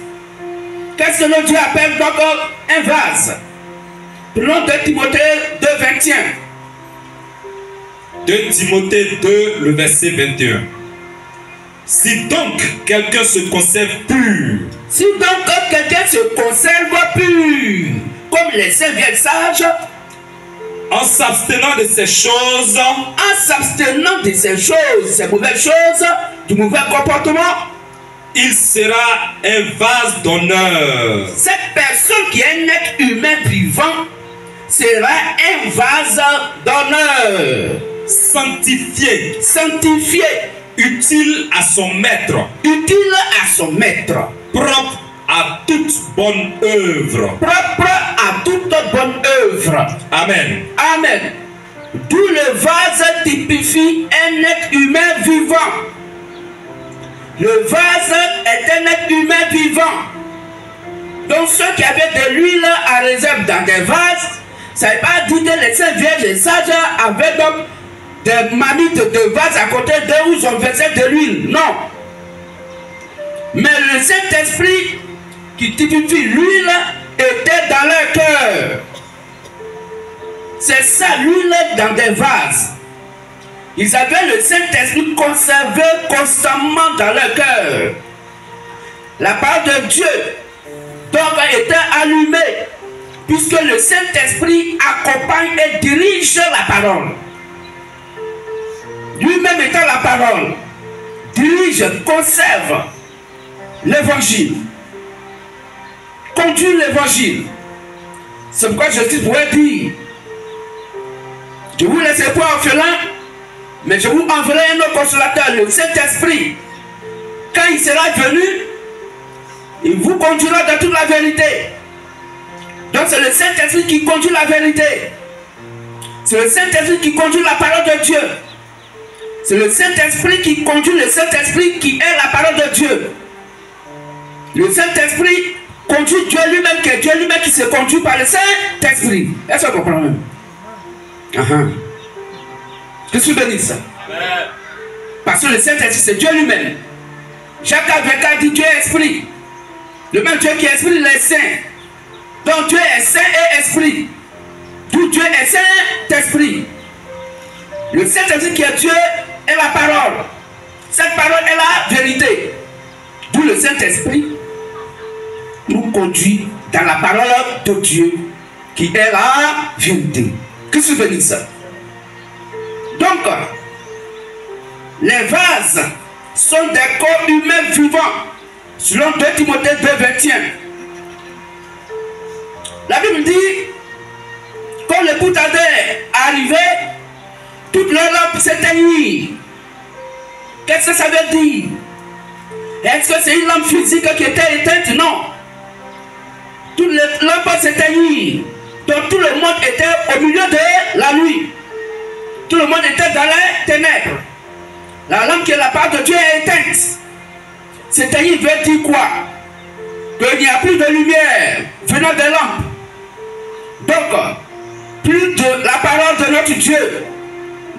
Qu'est-ce que notre Dieu appelle donc un vase? Prenons 2 Timothée 2, 21. 2 Timothée 2, le verset 21. Si donc quelqu'un se conserve pur. Si donc quelqu'un se conserve pur, comme les saints vierges sages, en s'abstenant de ces choses, ces mauvaises choses, du mauvais comportement, il sera un vase d'honneur. Cette personne qui est un être humain vivant sera un vase d'honneur. Sanctifié. Sanctifié. Utile à son maître. Utile à son maître. Propre à toute bonne œuvre. Propre à toute bonne œuvre. Amen. Amen. D'où le vase typifie un être humain vivant. Le vase est un être humain vivant. Donc ceux qui avaient de l'huile à réserve dans des vases, ça ne veut pas dire que les saints vierges et sages avaient donc des manites de vases à côté d'eux où ils ont versé de l'huile. Non. Mais le Saint-Esprit qui typifie l'huile était dans leur cœur. C'est ça, l'huile dans des vases. Ils avaient le Saint-Esprit conservé constamment dans leur cœur. La parole de Dieu donc était allumée, puisque le Saint-Esprit accompagne et dirige la parole. Lui-même étant la parole, dirige, conserve l'évangile, conduit l'évangile. C'est pourquoi Jésus pourrait dire, je vous laisserai pas orphelin, mais je vous enverrai un autre consolateur, le Saint-Esprit. Quand il sera venu, il vous conduira dans toute la vérité. Donc c'est le Saint-Esprit qui conduit la vérité. C'est le Saint-Esprit qui conduit la parole de Dieu. C'est le Saint-Esprit qui conduit le Saint-Esprit qui est la parole de Dieu. Le Saint-Esprit conduit Dieu lui-même, qui est Dieu lui-même qui se conduit par le Saint-Esprit. Est-ce que vous comprenez? Que tu bénis ça. Parce que le Saint-Esprit c'est Dieu lui-même. Jacques 24 dit Dieu est esprit. Le même Dieu qui est esprit, il est saint. Donc Dieu est saint et esprit. Tout Dieu est Saint-Esprit. Le Saint-Esprit qui est Dieu est la parole. Cette parole est la vérité. D'où le Saint-Esprit nous conduit dans la parole de Dieu qui est la vérité. Que se bénisse ça? Donc, les vases sont des corps humains vivants, selon 2 Timothée 2, 21. La Bible dit, quand le coup est arrivé, toute leur lampe s'éteignit. Qu'est-ce que ça veut dire? Est-ce que c'est une lampe physique qui était éteinte? Non. Toutes les lampes s'éteignirent. Donc tout le monde était au milieu de la nuit. Tout le monde était dans les ténèbres. La lampe qui est la part de Dieu est éteinte. S'éteindre veut dire quoi? Qu'il n'y a plus de lumière venant des lampes. Donc, plus de la parole de notre Dieu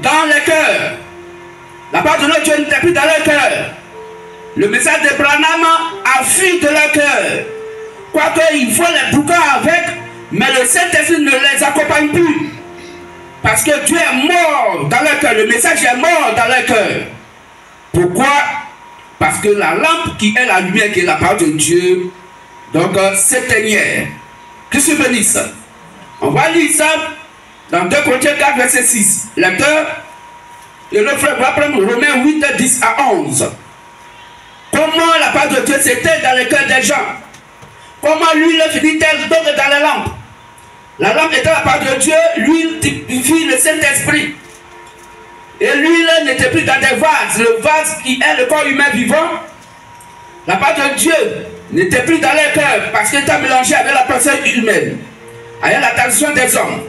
dans les cœurs. La parole de notre Dieu n'était plus dans le cœur. Le message de Branham a fui de leur cœur. Quoique il faut les bouquins avec, mais le Saint-Esprit ne les accompagne plus. Parce que Dieu est mort dans leur cœur. Le message est mort dans leur cœur. Pourquoi? Parce que la lampe qui est la lumière, qui est la parole de Dieu, donc s'éteignait. Que se bénisse. On va lire ça dans 2 Corinthiens 4, verset 6. Lecteur, et le frère va prendre Romains 8, 10 à 11. Comment la parole de Dieu s'éteint dans le cœur des gens? Comment l'huile finit-elle donc dans les lampes? La lampe était la parole de Dieu, l'huile typifie le Saint-Esprit. Et l'huile n'était plus dans des vases. Le vase qui est le corps humain vivant, la parole de Dieu n'était plus dans les cœurs parce qu'elle était mélangée avec la personne humaine, avec la tradition des hommes.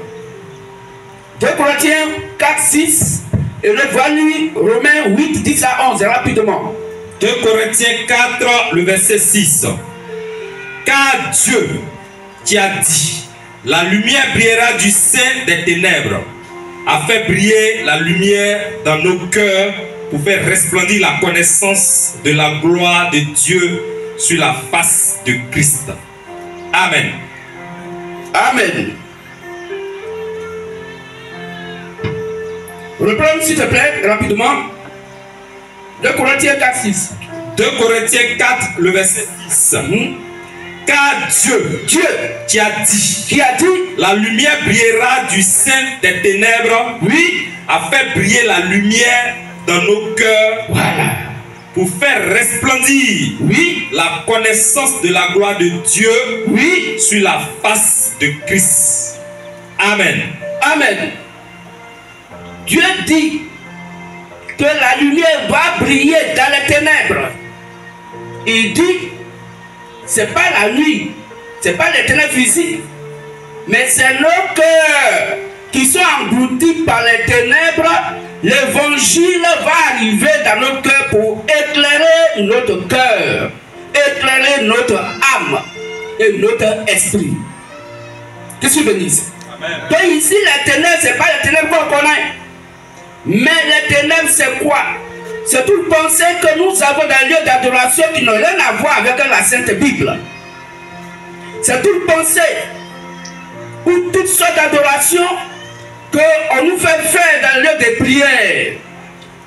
2 Corinthiens 4, 6 et le volume Romains 8, 10 à 11, rapidement. 2 Corinthiens 4, le verset 6. Car Dieu qui a dit, la lumière brillera du sein des ténèbres, a fait briller la lumière dans nos cœurs pour faire resplendir la connaissance de la gloire de Dieu sur la face de Christ. Amen. Amen. Reprends s'il te plaît, rapidement. 2 Corinthiens 4, 6. 2 Corinthiens 4, le verset 6. Car Dieu qui a dit, la lumière brillera du sein des ténèbres, oui, a fait briller la lumière dans nos cœurs, voilà, pour faire resplendir, oui, la connaissance de la gloire de Dieu, oui, sur la face de Christ. Amen. Amen. Dieu dit que la lumière va briller dans les ténèbres. Il dit, c'est pas la nuit, c'est pas les ténèbres physiques, mais c'est nos cœurs qui sont engloutis par les ténèbres. L'évangile va arriver dans notre cœur pour éclairer notre cœur, éclairer notre âme et notre esprit. Que tu bénisses. Donc ici, les ténèbres, ce n'est pas les ténèbres qu'on connaît. Mais les ténèbres, c'est quoi? C'est toute pensée que nous avons dans le lieu d'adoration qui n'a rien à voir avec la Sainte Bible. C'est toute pensée ou toutes sortes d'adorations qu'on nous fait faire dans le lieu de prière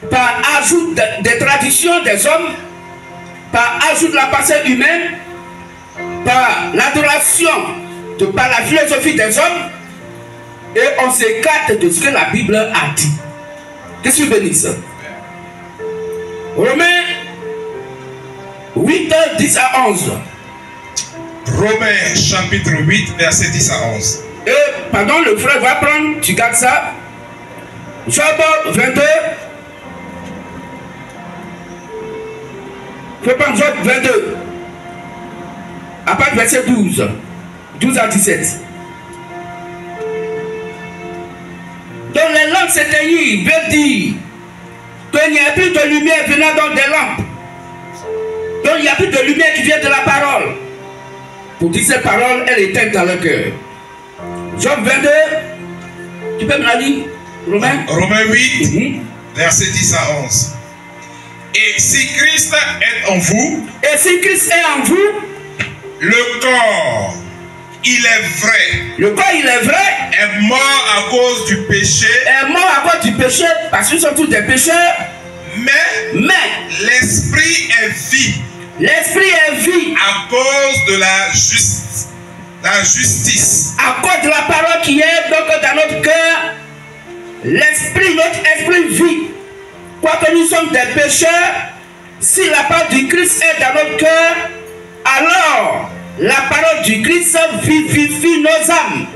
par ajout des traditions des hommes, par ajout de la pensée humaine, par l'adoration par la philosophie des hommes, et on s'écarte de ce que la Bible a dit. Qu'est-ce que tu bénis ça? Romains 8, 10 à 11. Romains chapitre 8, verset 10 à 11. Et, pardon, le frère va prendre, tu gardes ça. Job 22. Je prends Job 22. À part verset 12. 12 à 17. Donc les lampes s'éteignent, veut dire qu'il n'y a plus de lumière venant dans des lampes. Donc il n'y a plus de lumière qui vient de la parole. Pour dire cette parole, elle est éteinte dans le cœur. Job 22, tu peux me la lire, Romain? Romains 8, verset 10 à 11. Et si Christ est en vous, Le corps, il est vrai. Le corps, il est vrai. Est mort à cause du péché. Est mort à cause du péché, parce qu'ils sont tous des pécheurs. Mais l'esprit est vie. L'esprit est vie. À cause de la justice. À cause de la parole qui est donc dans notre cœur. L'esprit, notre esprit vit. Quoique nous sommes des pécheurs, si la parole du Christ est dans notre cœur, alors la parole du Christ vivifie nos âmes.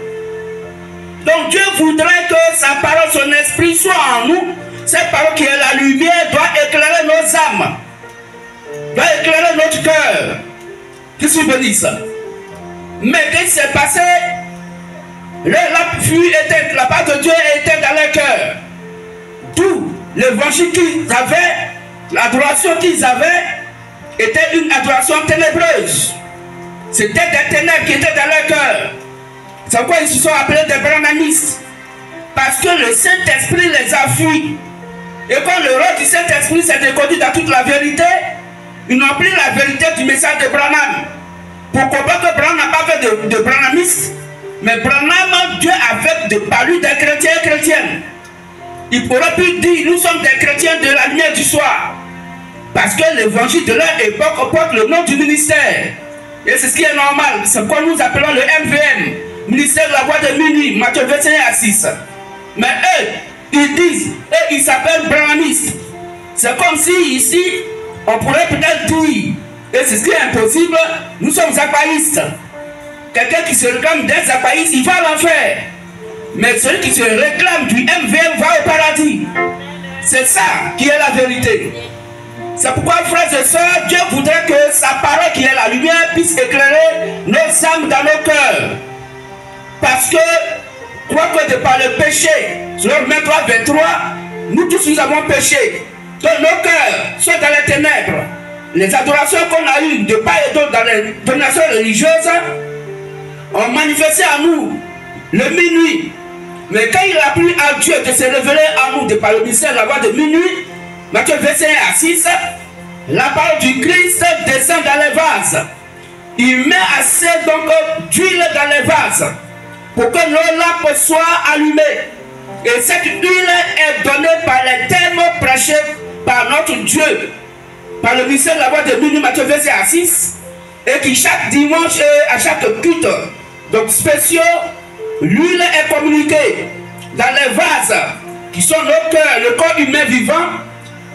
Donc Dieu voudrait que sa parole, son esprit soit en nous. Cette parole qui est la lumière doit éclairer nos âmes, doit éclairer notre cœur. Que je bénisse. Mais qu'est-ce qui s'est passé? La parole de Dieu était dans leur cœur. D'où l'évangile qu'ils avaient, l'adoration qu'ils avaient, était une adoration ténébreuse. C'était des ténèbres qui étaient dans leur cœur. C'est pourquoi ils se sont appelés des branhamistes. Parce que le Saint-Esprit les a fuis. Et quand le rôle du Saint-Esprit s'est déconduit dans toute la vérité, ils n'ont pris la vérité du message de Branham. Pour comprendre que Branham n'a pas fait de branhamistes, mais Branham, Dieu a fait de par lui des chrétiens et chrétiennes. Il aurait pu dire, nous sommes des chrétiens de la lumière du soir. Parce que l'évangile de leur époque porte le nom du ministère. Et c'est ce qui est normal. C'est quoi nous appelons le MVM, ministère de la voix de minuit, Matthieu 21 à 6. Mais eux, ils disent, ils s'appellent branhamistes. C'est comme si ici, on pourrait peut-être dire, et c'est ce qui est impossible, nous sommes aquaïstes. Quelqu'un qui se réclame d'être aquaïste, il va à l'enfer. Mais celui qui se réclame du MVM va au paradis. C'est ça qui est la vérité. C'est pourquoi, frères et sœurs, Dieu voudrait que sa parole qui est la lumière puisse éclairer nos âmes dans nos cœurs. Parce que, quoique de par le péché, sur Romains 3, 23, nous tous nous avons péché. Donc nos cœurs sont dans les ténèbres. Les adorations qu'on a eues de part et d'autre dans les dominations religieuses ont manifesté à nous le minuit. Mais quand il a plu à Dieu de se révéler à nous de par le ministère de la voix de minuit, Matthieu 21 à 6, la parole du Christ descend dans les vases. Il met assez donc d'huile dans les vases pour que nos lampes soient allumées. Et cette huile est donnée par les thèmes prêchés par notre Dieu, par le ministère de la voix de minuit, Matthieu 21 à 6, et qui chaque dimanche et à chaque culte, donc spéciaux, l'huile est communiquée dans les vases qui sont nos cœurs, le corps humain vivant,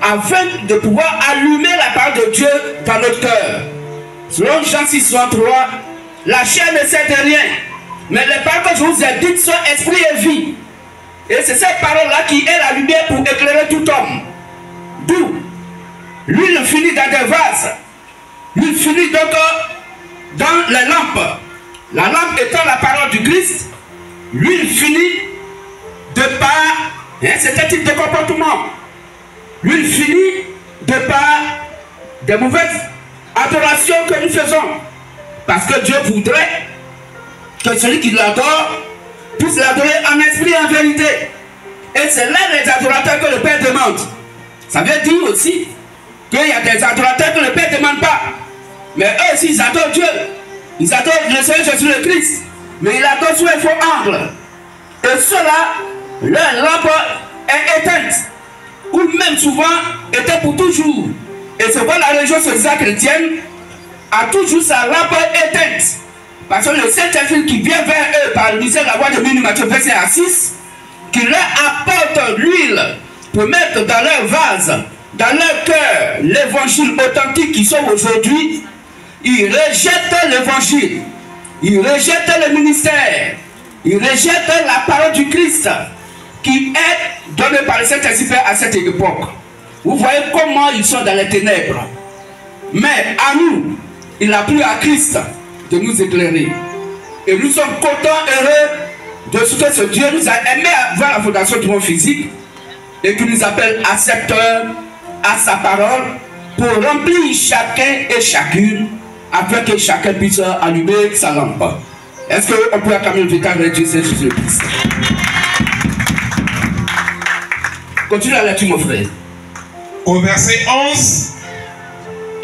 afin de pouvoir allumer la parole de Dieu dans notre cœur. Selon Jean 6, 63, la chair ne sert de rien, mais les paroles que je vous ai dites sont esprit et vie. Et c'est cette parole-là qui est la lumière pour éclairer tout homme. D'où l'huile finit dans des vases. L'huile finit donc dans les lampes. La lampe étant la parole du Christ, l'huile finit de par cet type de comportement. L'huile finit de par des mauvaises adorations que nous faisons. Parce que Dieu voudrait que celui qui l'adore puisse l'adorer en esprit et en vérité. Et c'est là les adorateurs que le Père demande. Ça veut dire aussi qu'il y a des adorateurs que le Père ne demande pas. Mais eux aussi, ils adorent Dieu. Ils adorent le Seigneur Jésus le Christ. Mais ils adorent sous un faux angle. Et cela, leur lampe est éteinte. Ou même souvent, était pour toujours. Et c'est pourquoi la religion sociale chrétienne a toujours sa lampe éteinte. Parce que le Saint-Esprit qui vient vers eux par le ministère de la voix de minuit, Matthieu 21 à 6, qui leur apporte l'huile pour mettre dans leur vase, dans leur cœur, l'évangile authentique qui sont aujourd'hui, ils rejettent l'évangile, ils rejettent le ministère, ils rejettent la parole du Christ qui est donnée par le Saint-Esprit à cette époque. Vous voyez comment ils sont dans les ténèbres. Mais à nous, il a plu à Christ de nous éclairer. Et nous sommes contents, heureux de ce que ce Dieu nous a aimé avant la fondation du monde physique et qui nous appelle accepteurs à sa parole pour remplir chacun et chacune afin que chacun puisse allumer sa lampe. Est-ce qu'on peut acclamer le véritable Dieu, c'est Jésus-Christ? Continue la lecture, mon frère. Au verset 11,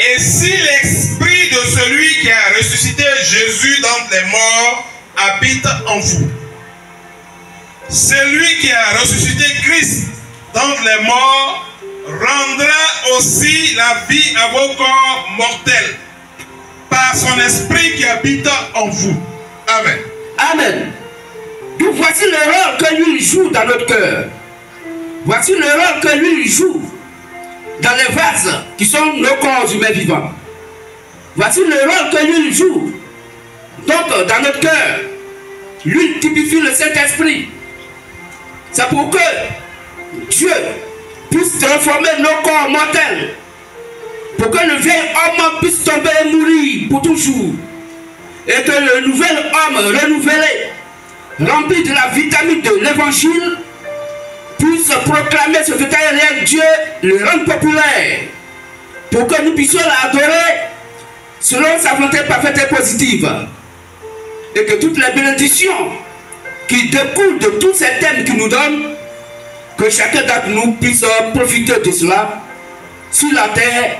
Et si l'esprit de celui qui a ressuscité Jésus d'entre les morts habite en vous, celui qui a ressuscité Christ d'entre les morts rendra aussi la vie à vos corps mortels par son esprit qui habite en vous. Amen. Amen. Donc voici le rôle que lui joue dans notre cœur. Voici le rôle que lui joue dans les vases qui sont nos corps humains vivants. Voici le rôle que lui joue. Donc dans notre cœur, lui typifie le Saint-Esprit. C'est pour que Dieu puisse transformer nos corps mortels. Pour que le vieil homme puisse tomber et mourir pour toujours. Et que le nouvel homme renouvelé, rempli de la vitamine de l'évangile, puisse proclamer ce véritable Dieu, le rendre populaire, pour que nous puissions l'adorer selon sa volonté parfaite et positive. Et que toutes les bénédictions qui découlent de tous ces thèmes qu'il nous donne, que chacun d'entre nous puisse profiter de cela sur la terre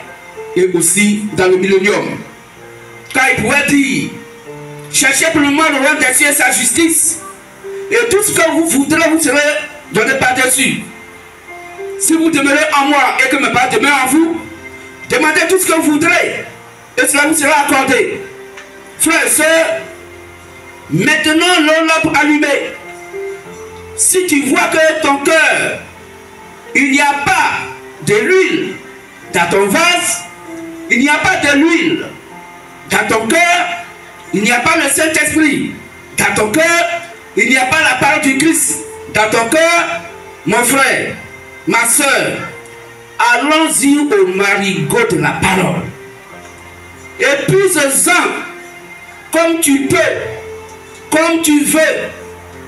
et aussi dans le millénium. Car il pourrait dire, cherchez pour le moment le royaume des cieux et sa justice, et tout ce que vous voudrez, vous serez donné par-dessus. Si vous demeurez en moi et que mes parents demeurent en vous, demandez tout ce que vous voudrez, et cela vous sera accordé. Frères et sœurs, maintenant l'enveloppe allumée. Si tu vois que ton cœur, il n'y a pas de l'huile dans ton vase, il n'y a pas de l'huile dans ton cœur, il n'y a pas le Saint-Esprit dans ton cœur, il n'y a pas la parole du Christ dans ton cœur, mon frère, ma soeur, allons-y au marigot de la parole. Épuise-en comme tu peux, comme tu veux,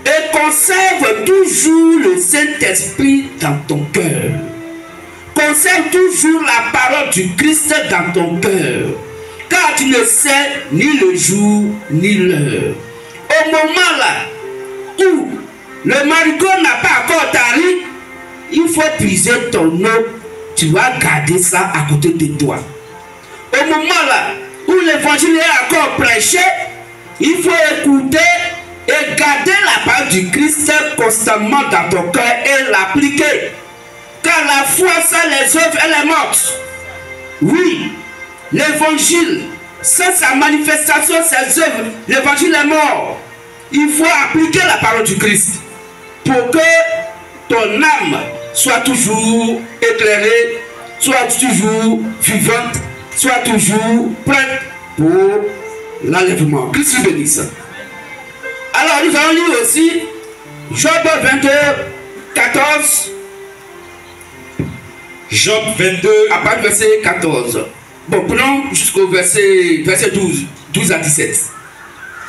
et conserve toujours le Saint-Esprit dans ton cœur. Conserve toujours la parole du Christ dans ton cœur, car tu ne sais ni le jour ni l'heure. Au moment là où le marigot n'a pas encore tari, il faut puiser ton eau, tu vas garder ça à côté de toi. Au moment là où l'évangile est encore prêché, il faut écouter et garder la parole du Christ constamment dans ton cœur et l'appliquer. Car la foi sans les œuvres, elle est morte. Oui, l'évangile, sans sa manifestation, ses œuvres, l'évangile est mort. Il faut appliquer la parole du Christ pour que ton âme soit toujours éclairée, soit toujours vivante, soit toujours prête pour l'enlèvement. Christ vous bénisse. Alors nous allons lire aussi Job 22, 14. Job 22, à partir du verset 14. Bon, prenons jusqu'au verset 12 à 17.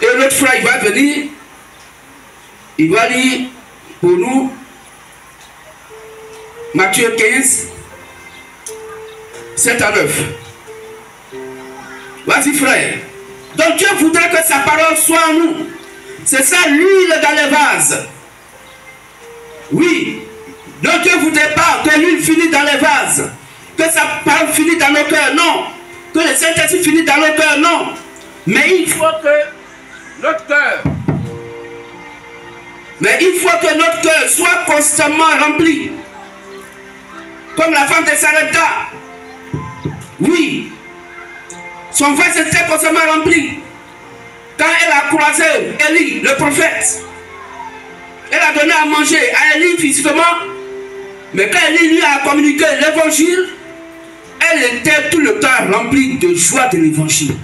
Et l'autre frère, il va venir, il va lire pour nous Matthieu 15, 7 à 9. Vas-y frère. Donc Dieu voudrait que sa parole soit en nous. C'est ça l'huile dans les vases. Oui. Donc Dieu ne voudrait pas que l'huile finisse dans les vases. Que sa parole finisse dans nos cœurs. Non. Que le Saint-Esprit finisse dans nos cœurs. Non. Mais il faut que notre cœur. Mais il faut que notre cœur soit constamment rempli. Comme la femme de Sarepta. Oui. Son vase était constamment rempli. Quand elle a croisé Élie, le prophète, elle a donné à manger à Élie physiquement. Mais quand Élie lui a communiqué l'évangile, elle était tout le temps remplie de joie de l'évangile.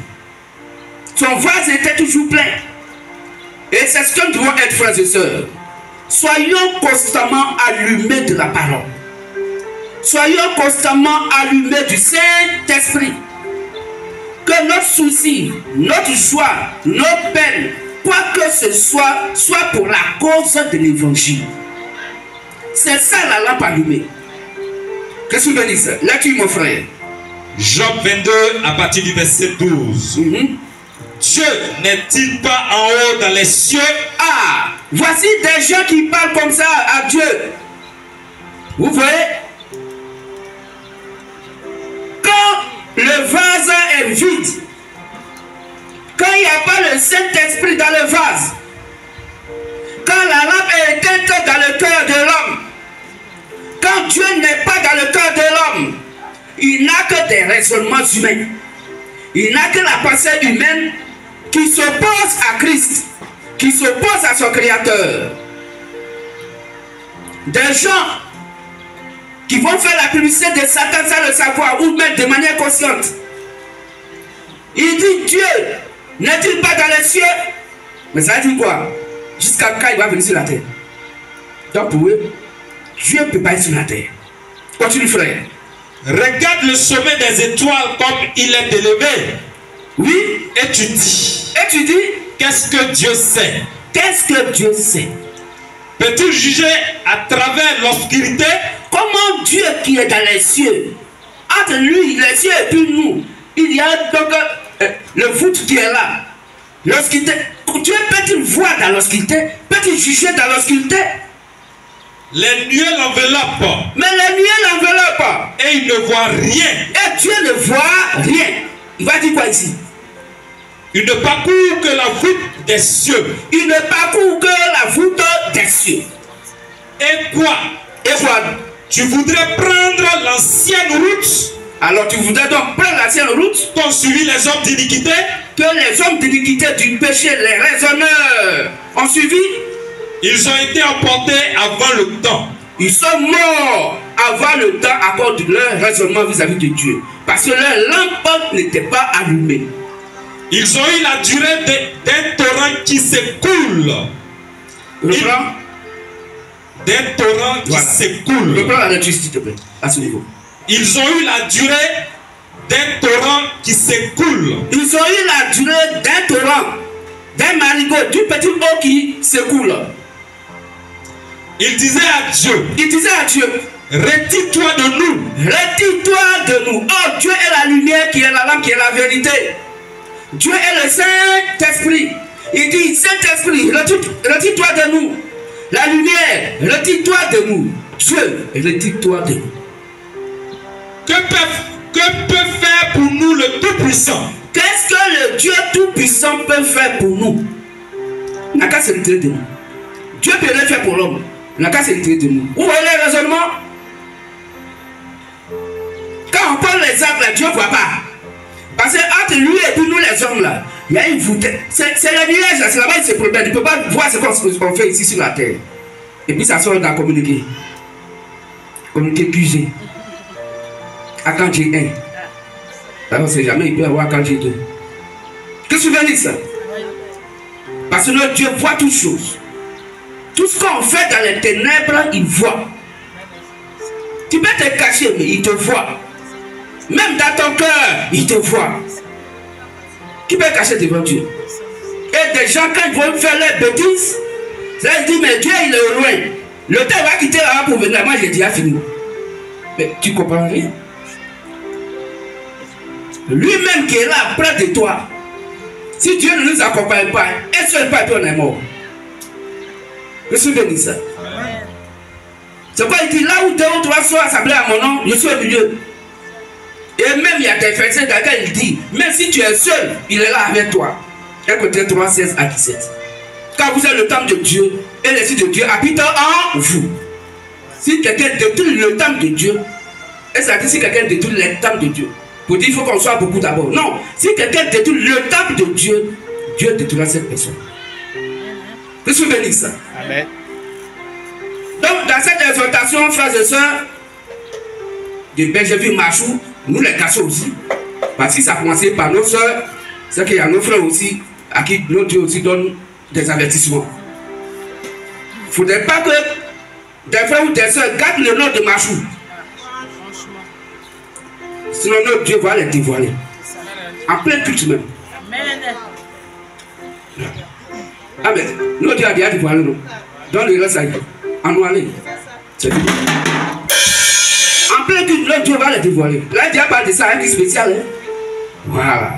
Son vase était toujours plein. Et c'est ce que nous devons être, frères et sœurs. Soyons constamment allumés de la parole. Soyons constamment allumés du Saint-Esprit. Que notre souci, notre joie, notre peine, quoi que ce soit pour la cause de l'évangile. C'est ça la lampe allumée. Qu'est-ce que vous bénissez? Là-dessus, mon frère. Job 22, à partir du verset 12. Dieu n'est-il pas en haut dans les cieux? Ah, voici des gens qui parlent comme ça à Dieu. Vous voyez? Quand le le vase est vide, quand il n'y a pas le Saint-Esprit dans le vase, quand la lampe est éteinte dans le cœur de l'homme, quand Dieu n'est pas dans le cœur de l'homme, il n'a que des raisonnements humains. Il n'a que la pensée humaine qui s'oppose à Christ, qui s'oppose à son Créateur. Des gens qui vont faire la publicité de Satan sans le savoir ou même de manière consciente. Il dit Dieu n'est-il pas dans les cieux? Mais ça dit quoi? Jusqu'à quand il va venir sur la terre? Donc pour eux, Dieu ne peut pas être sur la terre. Continue frère. Regarde le sommet des étoiles comme il est élevé. Oui. Et tu dis. Qu'est-ce que Dieu sait? Qu'est-ce que Dieu sait? Peux-tu juger à travers l'obscurité? Comment Dieu qui est dans les cieux, entre lui, les cieux et puis nous, il y a donc le voûte qui est là. L'obscurité. Dieu peut-il voir dans l'obscurité? Peut-il juger dans l'obscurité? Les nuées l'enveloppent. Mais les nuées l'enveloppent. Et il ne voit rien. Et Dieu ne voit rien. Il va dire quoi ici? Il ne parcourt que la voûte des cieux. Il ne parcourt que la voûte des cieux. Et quoi? Tu voudrais prendre l'ancienne route? Alors tu voudrais donc prendre l'ancienne route qu'ont suivi les hommes d'iniquité? Que les hommes d'iniquité du péché, les raisonneurs, ont suivi? Ils ont été emportés avant le temps. Ils sont morts avant le temps à cause de leur raisonnement vis-à-vis de Dieu. Parce que leur lampe n'était pas allumée. Ils ont eu la durée d'un torrent qui s'écoule. D'un torrent qui s'écoule. Reprends la lecture s'il te plaît, à ce niveau. Ils ont eu la durée d'un torrent qui s'écoule. Ils ont eu la durée d'un torrent, d'un marigot, du petit eau qui s'écoule. Il disait à Dieu. Retire-toi de nous. Retire-toi de nous. Oh, Dieu est la lumière qui est la lampe, qui est la vérité. Dieu est le Saint-Esprit. Il dit, Saint-Esprit, retire-toi de nous. La lumière, retire-toi de nous. Dieu, retire-toi de nous. Que peut faire pour nous le Tout-Puissant? Qu'est-ce que le Dieu Tout-Puissant peut faire pour nous? N'a qu'à se retirer de nous. Dieu peut rien faire pour l'homme. N'a qu'à se retirer de nous. Où est le raisonnement? Quand on prend les arbres, Dieu ne voit pas. Parce que entre lui et nous les hommes là, il y a une voûte. C'est le nuage, c'est là-bas il se promène. Il ne peut pas voir ce qu'on fait ici sur la terre. Et puis ça sort dans communiquer. Communiquer QG. À quand j'ai un. On ne sait jamais, il peut y avoir quand j'ai deux. Qu'est-ce que tu veux dire ça? Parce que notre Dieu voit toutes choses. Tout ce qu'on fait dans les ténèbres, il voit. Tu peux te cacher, mais il te voit. Même dans ton cœur, il te voit. Qui peut cacher devant Dieu? Et des gens, quand ils vont faire leurs bêtises, ils disent, mais Dieu, il est loin. Le temps va quitter là pour venir. Moi, j'ai déjà fini. Mais tu comprends rien? Lui-même qui est là, près de toi. Si Dieu ne nous accompagne pas, un seul pas, on est mort. Je suis béni ça. C'est quoi il dit? Là où deux ou trois sont assemblés à mon nom, je suis au milieu. Et même il y a des versets dans lesquels il dit, même si tu es seul, il est là avec toi. 1 Corinthiens 3, 16 à 17. Quand vous êtes le temple de Dieu, et l'esprit de Dieu habite en vous. Si quelqu'un détruit le temple de Dieu, et ça dit si quelqu'un détruit le temple de Dieu, pour dire il faut qu'on soit beaucoup d'abord. Non, si quelqu'un détruit le temple de Dieu, Dieu détruira cette personne. Je suis béni ça. Amen. Donc dans cette exhortation, frères et sœurs, de Bergerville Machou, nous les cassons aussi. Parce que ça a commencé par nos soeurs, c'est qu'il y a nos frères aussi, à qui notre Dieu aussi donne des avertissements. Il ne faudrait pas que des frères ou des sœurs gardent le nom de Machou. Sinon notre Dieu va les dévoiler. En plein culte même. Amen. Notre Dieu a déjà dévoilé nous. Donc il reste à lui. En nous aller. C'est fini. En plein culte, notre Dieu va les dévoiler. Là, il n'y a pas de ça, un truc spécial. Hein? Voilà.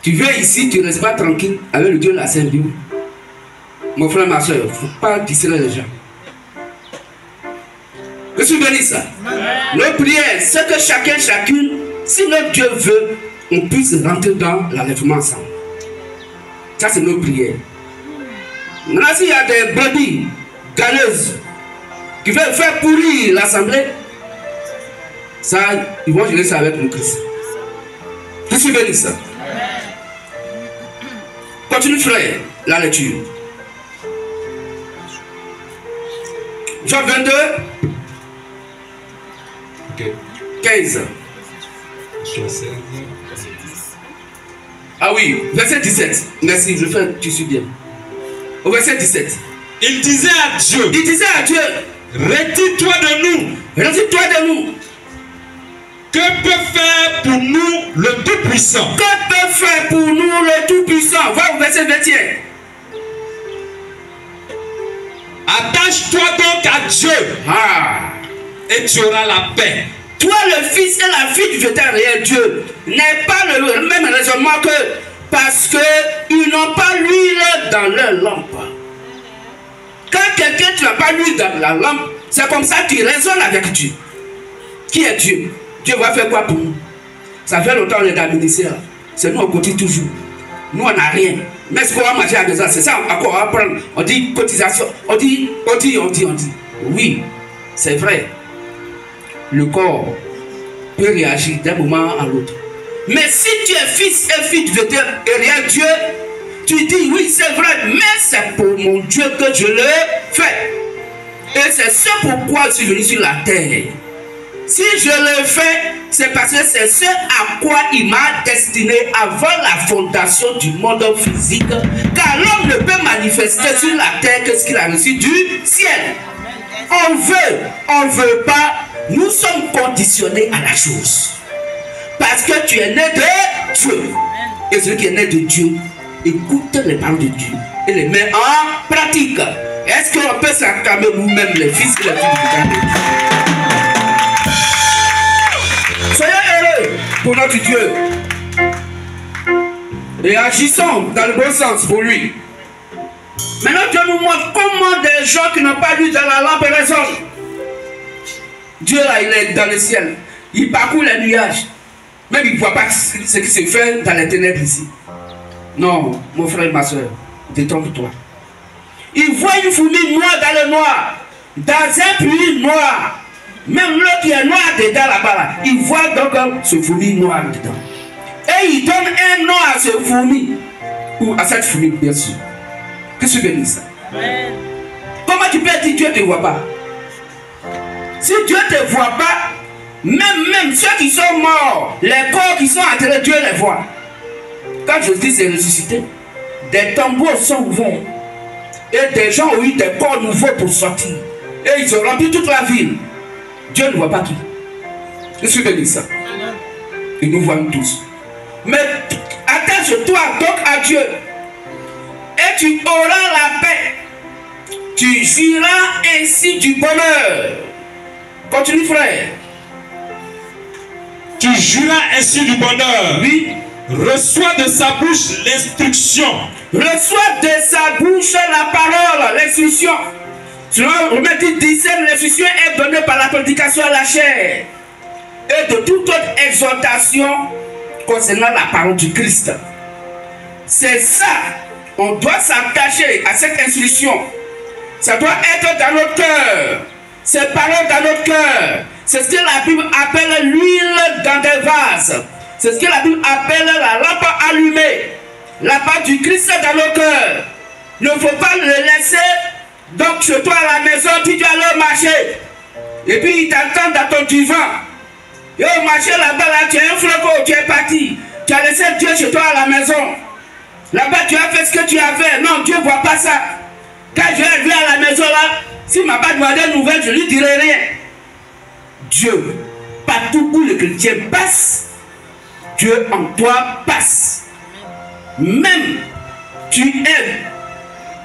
Tu viens ici, tu ne restes pas tranquille avec le Dieu de la Sainte Bible. Mon frère, ma soeur, il ne faut pas distraire les gens. Que tu bénis ça. Nos prières, c'est que chacune, si notre Dieu veut, on puisse rentrer dans l'enlèvement ensemble. Ça, c'est nos prières. Maintenant, s'il y a des brebis galeuses qui veulent faire pourrir l'assemblée, ça, ils vont gérer ça avec le Christ. Que tu bénis ça. Continue, frère, la lecture. Jean 22, 15. Ah oui, verset 17. Merci, tu suis bien. Au verset 17. Il disait à Dieu, retire-toi de nous. Retire-toi de nous. Que peut faire pour nous le Tout-Puissant? Que peut faire pour nous le Tout-Puissant? Va au verset 21. Attache-toi donc à Dieu. Et tu auras la paix. Toi, le fils et la fille du vétérinaire Dieu, n'est pas le même raisonnement que parce qu'ils n'ont pas l'huile dans leur lampe. Quand quelqu'un tu n'as pas l'huile dans la lampe, c'est comme ça que tu raisonnes avec Dieu. Qui est Dieu? Dieu va faire quoi pour nous? Ça fait longtemps qu'on est dans le ministère. C'est nous on continue toujours. Nous on n'a rien. Mais ce qu'on va manger à la maison, c'est ça à quoi on va prendre. On dit cotisation. On dit. Oui, c'est vrai. Le corps peut réagir d'un moment à l'autre. Mais si tu es fils et fille du vétérinaire Dieu, tu dis oui, c'est vrai, mais c'est pour mon Dieu que je le fais. Et c'est ce pourquoi je suis venu sur la terre. Si je le fais, c'est parce que c'est ce à quoi il m'a destiné avant la fondation du monde physique. Car l'homme ne peut manifester sur la terre que ce qu'il a reçu du ciel. On veut pas. Nous sommes conditionnés à la chose. Parce que tu es né de Dieu. Et celui qui est né de Dieu, écoute les paroles de Dieu et les met en pratique. Est-ce qu'on peut s'acclamer nous-mêmes, les fils et les filles de Dieu? Soyez heureux pour notre Dieu. Et agissons dans le bon sens pour lui. Maintenant, Dieu nous montre comment des gens qui n'ont pas lu dans la lampe raisonnent. Dieu là, il est dans le ciel. Il parcourt les nuages. Même il ne voit pas ce qui se fait dans les ténèbres ici. Non, mon frère et ma soeur, détrompe-toi. Il voit une fourmi noire dans le noir. Dans un puits noir. Même l'autre qui est noir dedans là-bas, là, il voit donc ce fourmi noir dedans. Et il donne un nom à ce fourmi. Ou à cette fourmi, bien sûr. Qu'est-ce que tu veux dire ça? Comment tu peux dire Dieu ne te voit pas? Si Dieu ne te voit pas, même ceux qui sont morts, les corps qui sont enterrés, Dieu les voit. Quand Jésus s'est ressuscité, des tombeaux sont ouverts. Et des gens ont eu des corps nouveaux pour sortir. Et ils ont rempli toute la ville. Dieu ne voit pas qui. Je suis venu ça. Et nous voyons tous. Mais attache-toi donc à Dieu. Et tu auras la paix. Tu jouiras ainsi du bonheur. Continue, frère. Tu jouiras ainsi du bonheur. Oui. Reçois de sa bouche l'instruction. Reçois de sa bouche la parole, l'instruction. Selon Romains 10, l'instruction est donnée par la prédication à la chair. Et de toute autre exhortation concernant la parole du Christ. C'est ça. On doit s'attacher à cette instruction. Ça doit être dans notre cœur. Ces paroles dans notre cœur. C'est ce que la Bible appelle l'huile dans des vases. C'est ce que la Bible appelle la lampe allumée. La parole du Christ dans nos cœurs. Il ne faut pas le laisser donc chez toi à la maison, puis tu vas aller marcher. Et puis il t'attend dans ton divan. Et au marché là-bas, là, tu as un flocon, tu es parti. Tu as laissé Dieu chez toi à la maison. Là-bas, tu as fait ce que tu as fait. Non, Dieu ne voit pas ça. Quand je vais venir à la maison là, s'il ne m'a pas demandé de nouvelles, je ne lui dirai rien. Dieu, partout où le chrétien passe, Dieu en toi passe. Même tu es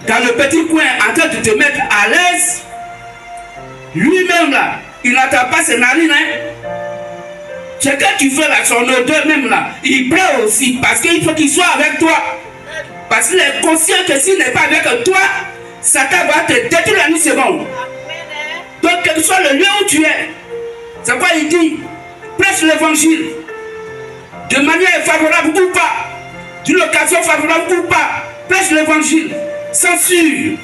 dans le petit coin en train de te mettre à l'aise, lui-même là, il n'attend pas ses narines. Hein? Ce que tu fais là, son odeur même là, il prend aussi parce qu'il faut qu'il soit avec toi. Parce qu'il est conscient que s'il n'est pas avec toi, Satan va te détruire la nuit seconde. Donc quel que soit le lieu où tu es, c'est quoi il dit? Prêche l'évangile. De manière favorable ou pas, d'une occasion favorable ou pas, prêche l'évangile. Censure,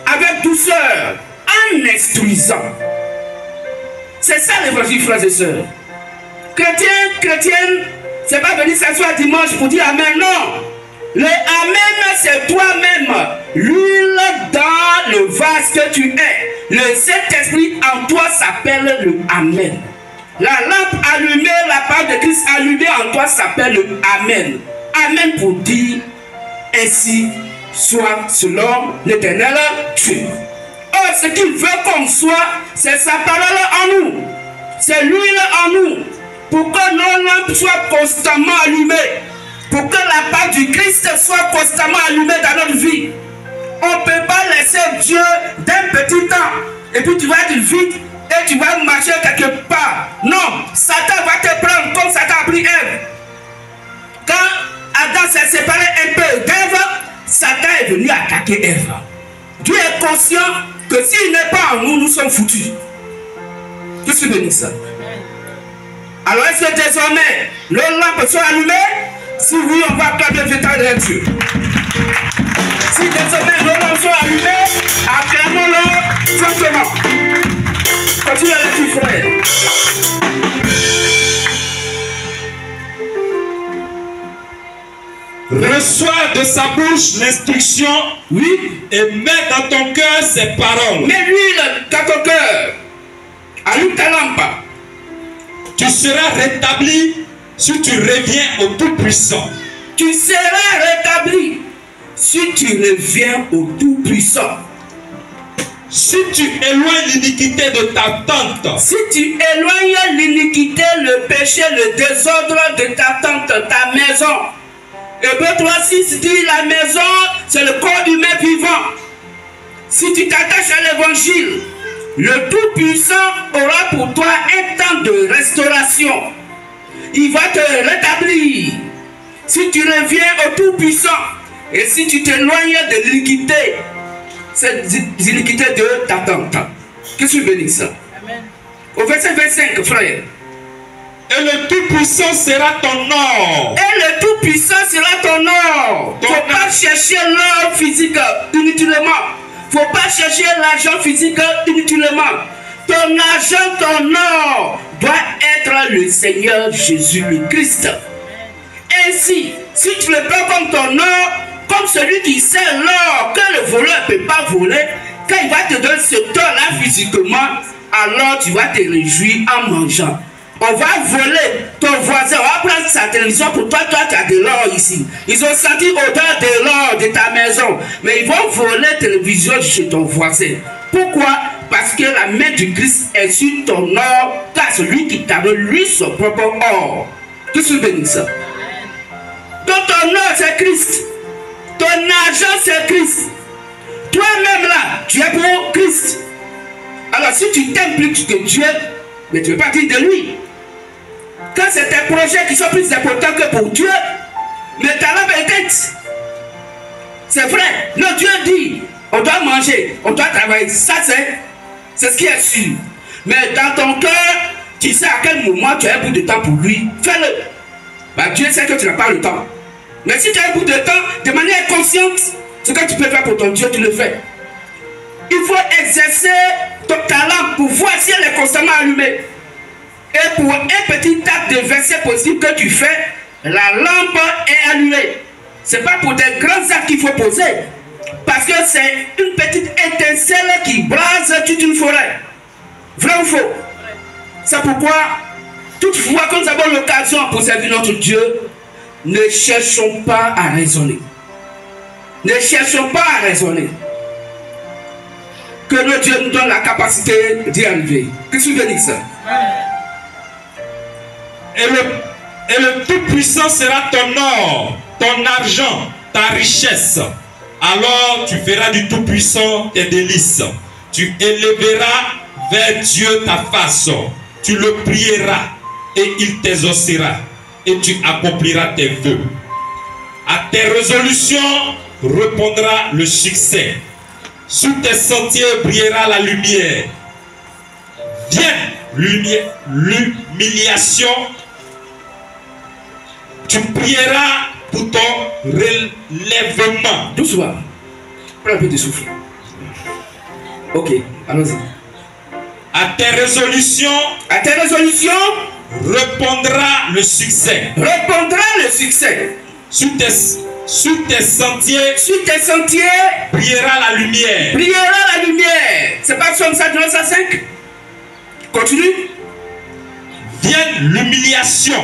avec douceur, en instruisant. C'est ça l'évangile, frères et sœurs. Chrétien, chrétienne, c'est pas venir s'asseoir dimanche pour dire Amen, non. Le Amen, c'est toi-même. L'huile dans le vase que tu es. Le Saint-Esprit en toi s'appelle le Amen. La lampe allumée, la parole de Christ allumée en toi s'appelle le Amen. Amen pour dire ainsi soit selon l'Éternel Dieu. Or, ce qu'il veut qu'on soit, c'est sa parole en nous. C'est l'huile en nous. Pour que nos lampes soient constamment allumées. Pour que la parole du Christ soit constamment allumée dans notre vie. On ne peut pas laisser Dieu d'un petit temps. Et puis tu vas être vite et tu vas marcher quelque part. Non, Satan va te prendre comme Satan a pris Ève. Quand Adam s'est séparé un peu d'Ève, Satan est venu attaquer Ève. Dieu est conscient que s'il n'est pas en nous, nous sommes foutus. Je suis béni ça. Alors est-ce que désormais, nos lampes sont allumées? Si oui, on va acclamer le véritable Dieu. Si désormais nos lampes sont allumées, acclamons-le fortement. Continue à le dire, frère. Reçois de sa bouche l'instruction, Oui, et mets dans ton cœur ses paroles. mets l'huile dans ton cœur. Allume ta lampe. Tu seras rétabli si tu reviens au Tout-Puissant. Tu seras rétabli si tu reviens au Tout-Puissant. Si tu éloignes l'iniquité de ta tente, Si tu éloignes l'iniquité, le péché, le désordre de ta tente, ta maison. Hébreux 3:6 dit la maison, c'est le corps humain vivant. Si tu t'attaches à l'évangile, le Tout-Puissant aura pour toi un temps de restauration. Il va te rétablir. Si tu reviens au Tout-Puissant et si tu t'éloignes de l'iniquité, c'est l'iniquité de ta tente. Que tu bénis ça. Amen. Au verset 25, frère. et le Tout-Puissant sera ton or. Et le Tout-Puissant sera ton or. Ton Faut pas chercher l'or physique inutilement. Faut pas chercher l'argent physique inutilement. Ton argent, ton or doit être le Seigneur Jésus le Christ. Ainsi, si tu le prends comme ton or, comme celui qui sait l'or que le voleur ne peut pas voler, quand il va te donner ce or-là physiquement, alors tu vas te réjouir en mangeant. On va voler ton voisin, on va prendre sa télévision pour toi, toi tu as de l'or ici. Ils ont senti l'odeur de l'or de ta maison, mais ils vont voler la télévision chez ton voisin. Pourquoi? Parce que la main du Christ est sur ton or, car celui qui t'a donné lui son propre or. Que tu bénis ça. Donc ton or c'est Christ, ton argent c'est Christ. Toi-même là, tu es pour Christ. Alors si tu t'aimes plus que Dieu, mais tu ne veux pas dire de lui. Quand c'est tes projets qui sont plus importants que pour Dieu, mais ta lampe est éteinte. C'est vrai. Non, Dieu dit, on doit manger, on doit travailler. Ça, c'est ce qui est sûr. Mais dans ton cœur, tu sais à quel moment tu as un bout de temps pour lui. Fais-le. Bah, Dieu sait que tu n'as pas le temps. Mais si tu as un bout de temps, de manière consciente, ce que tu peux faire pour ton Dieu, tu le fais. Il faut exercer ton talent pour voir si elle est constamment allumée. Et pour un petit acte de verset possible que tu fais, la lampe est allumée. Ce n'est pas pour des grands actes qu'il faut poser. Parce que c'est une petite étincelle qui brase toute une forêt. Vrai ou faux? C'est pourquoi, toutefois, quand nous avons l'occasion pour servir notre Dieu, ne cherchons pas à raisonner. Ne cherchons pas à raisonner. Que notre Dieu nous donne la capacité d'y arriver. Qu'est-ce que tu veux dire ça? Et le Tout-Puissant sera ton or, ton argent, ta richesse. Alors tu feras du Tout-Puissant tes délices. Tu élèveras vers Dieu ta face. Tu le prieras et il t'exaucera. Et tu accompliras tes vœux. À tes résolutions répondra le succès. Sous tes sentiers brillera la lumière. vienne l'humiliation, tu prieras pour ton relèvement. Doucement. Prends un peu de souffle. Ok, allons-y. À tes résolutions, répondra le succès. Sur tes sentiers, brillera la lumière. C'est pas Psaume 105. Continue. Vienne l'humiliation.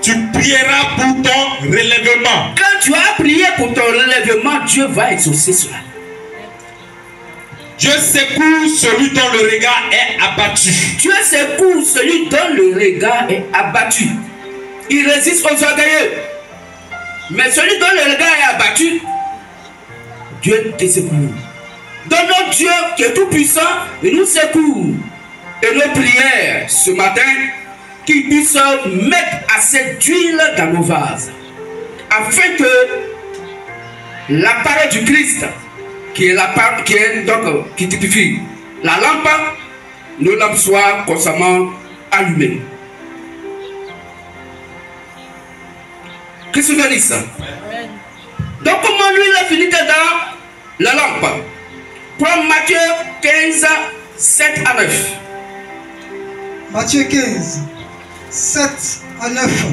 Tu prieras pour ton relèvement. Quand tu as prié pour ton relèvement, Dieu va exaucer cela. Dieu secoue celui dont le regard est abattu. Il résiste aux orgueilleux. Mais celui dont le regard est abattu, Dieu te secoue. Donc notre Dieu qui est tout puissant, il nous secoue. Et nos prières ce matin, qu'il puisse mettre assez d'huile dans nos vases, afin que la parole du Christ, qui typifie la lampe, nos lampes soient constamment allumées. Qu'est-ce que vous dites ça? Donc comment lui il a fini dans la lampe? Prends Matthieu 15, 7 à 9. Matthieu 15, 7 à 9.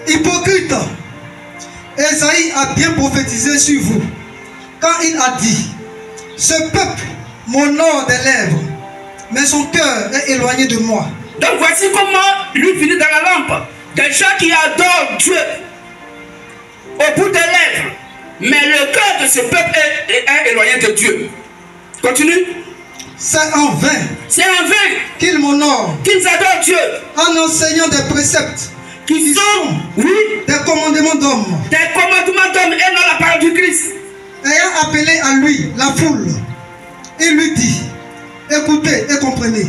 Hypocrite, Ésaïe a bien prophétisé sur vous quand il a dit: ce peuple m'honore des lèvres, mais son cœur est éloigné de moi. Donc voici comment lui finit dans la lampe. Des gens qui adorent Dieu au bout des lèvres, mais le cœur de ce peuple est éloigné de Dieu. Continue. C'est en vain qu'ils m'honorent, qu'ils adorent Dieu en enseignant des préceptes qui sont des commandements d'hommes, et non la parole du Christ. Ayant appelé à lui la foule, il lui dit: écoutez et comprenez,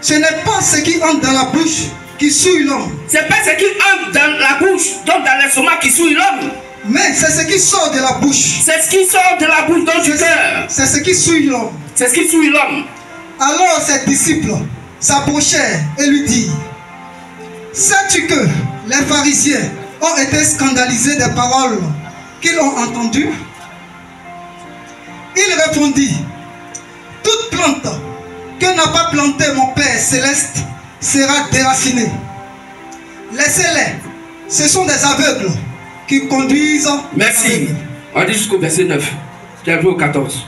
ce n'est pas ce qui entre dans la bouche qui souille l'homme. C'est pas ce qui entre dans la bouche, donc dans l'estomac, qui souille l'homme. Mais c'est ce qui sort de la bouche. C'est ce qui sort de la bouche, donc du cœur. C'est ce qui souille l'homme. C'est ce qui souille l'homme. Alors ses disciples s'approchèrent et lui dirent: sais-tu que les pharisiens ont été scandalisés des paroles qu'ils ont entendues? Il répondit: toute plante que n'a pas plantée mon Père céleste sera déracinée. Laissez-les, ce sont des aveugles qui conduisent. Merci. On dit jusqu'au verset 9. Tu as vu au 14.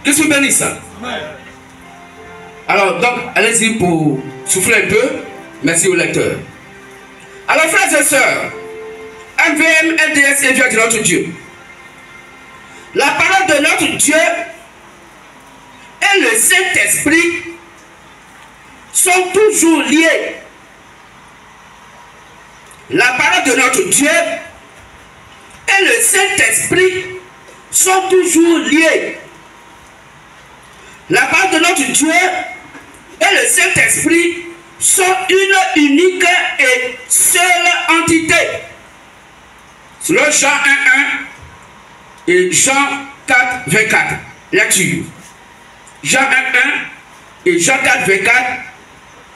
Qu'est-ce que vous bénissez ça? Alors, donc, allez-y pour souffler un peu. Merci au lecteur. Alors, frères et sœurs, MVM, LDS et Dieu de notre Dieu. La parole de notre Dieu et le Saint-Esprit sont toujours liés. La parole de notre Dieu et le Saint-Esprit sont toujours liés. La parole de notre Dieu et le Saint-Esprit sont une unique et seule entité. Selon Jean 1, 1 et Jean 4, 24. Lecture. Jean 1, 1 et Jean 4, 24.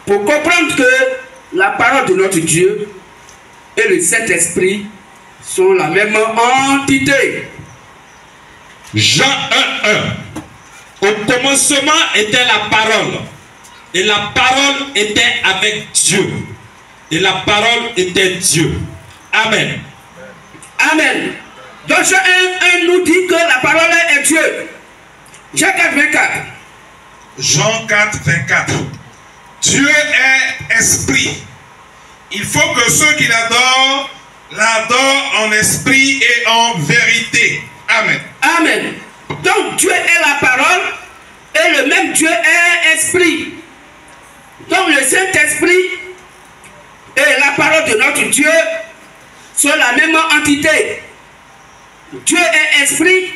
Pour comprendre que la parole de notre Dieu et le Saint-Esprit sont la même entité. Jean 1, 1. Au commencement était la parole, et la parole était avec Dieu, et la parole était Dieu. Amen. Amen. Donc Jean 1, 1 nous dit que la parole est Dieu. Jean 4, 24. Jean 4, 24. Dieu est esprit. Il faut que ceux qui l'adorent en esprit et en vérité. Amen. Amen. Donc Dieu est la parole et le même Dieu est esprit. Donc le Saint-Esprit et la parole de notre Dieu sont la même entité. Dieu est esprit,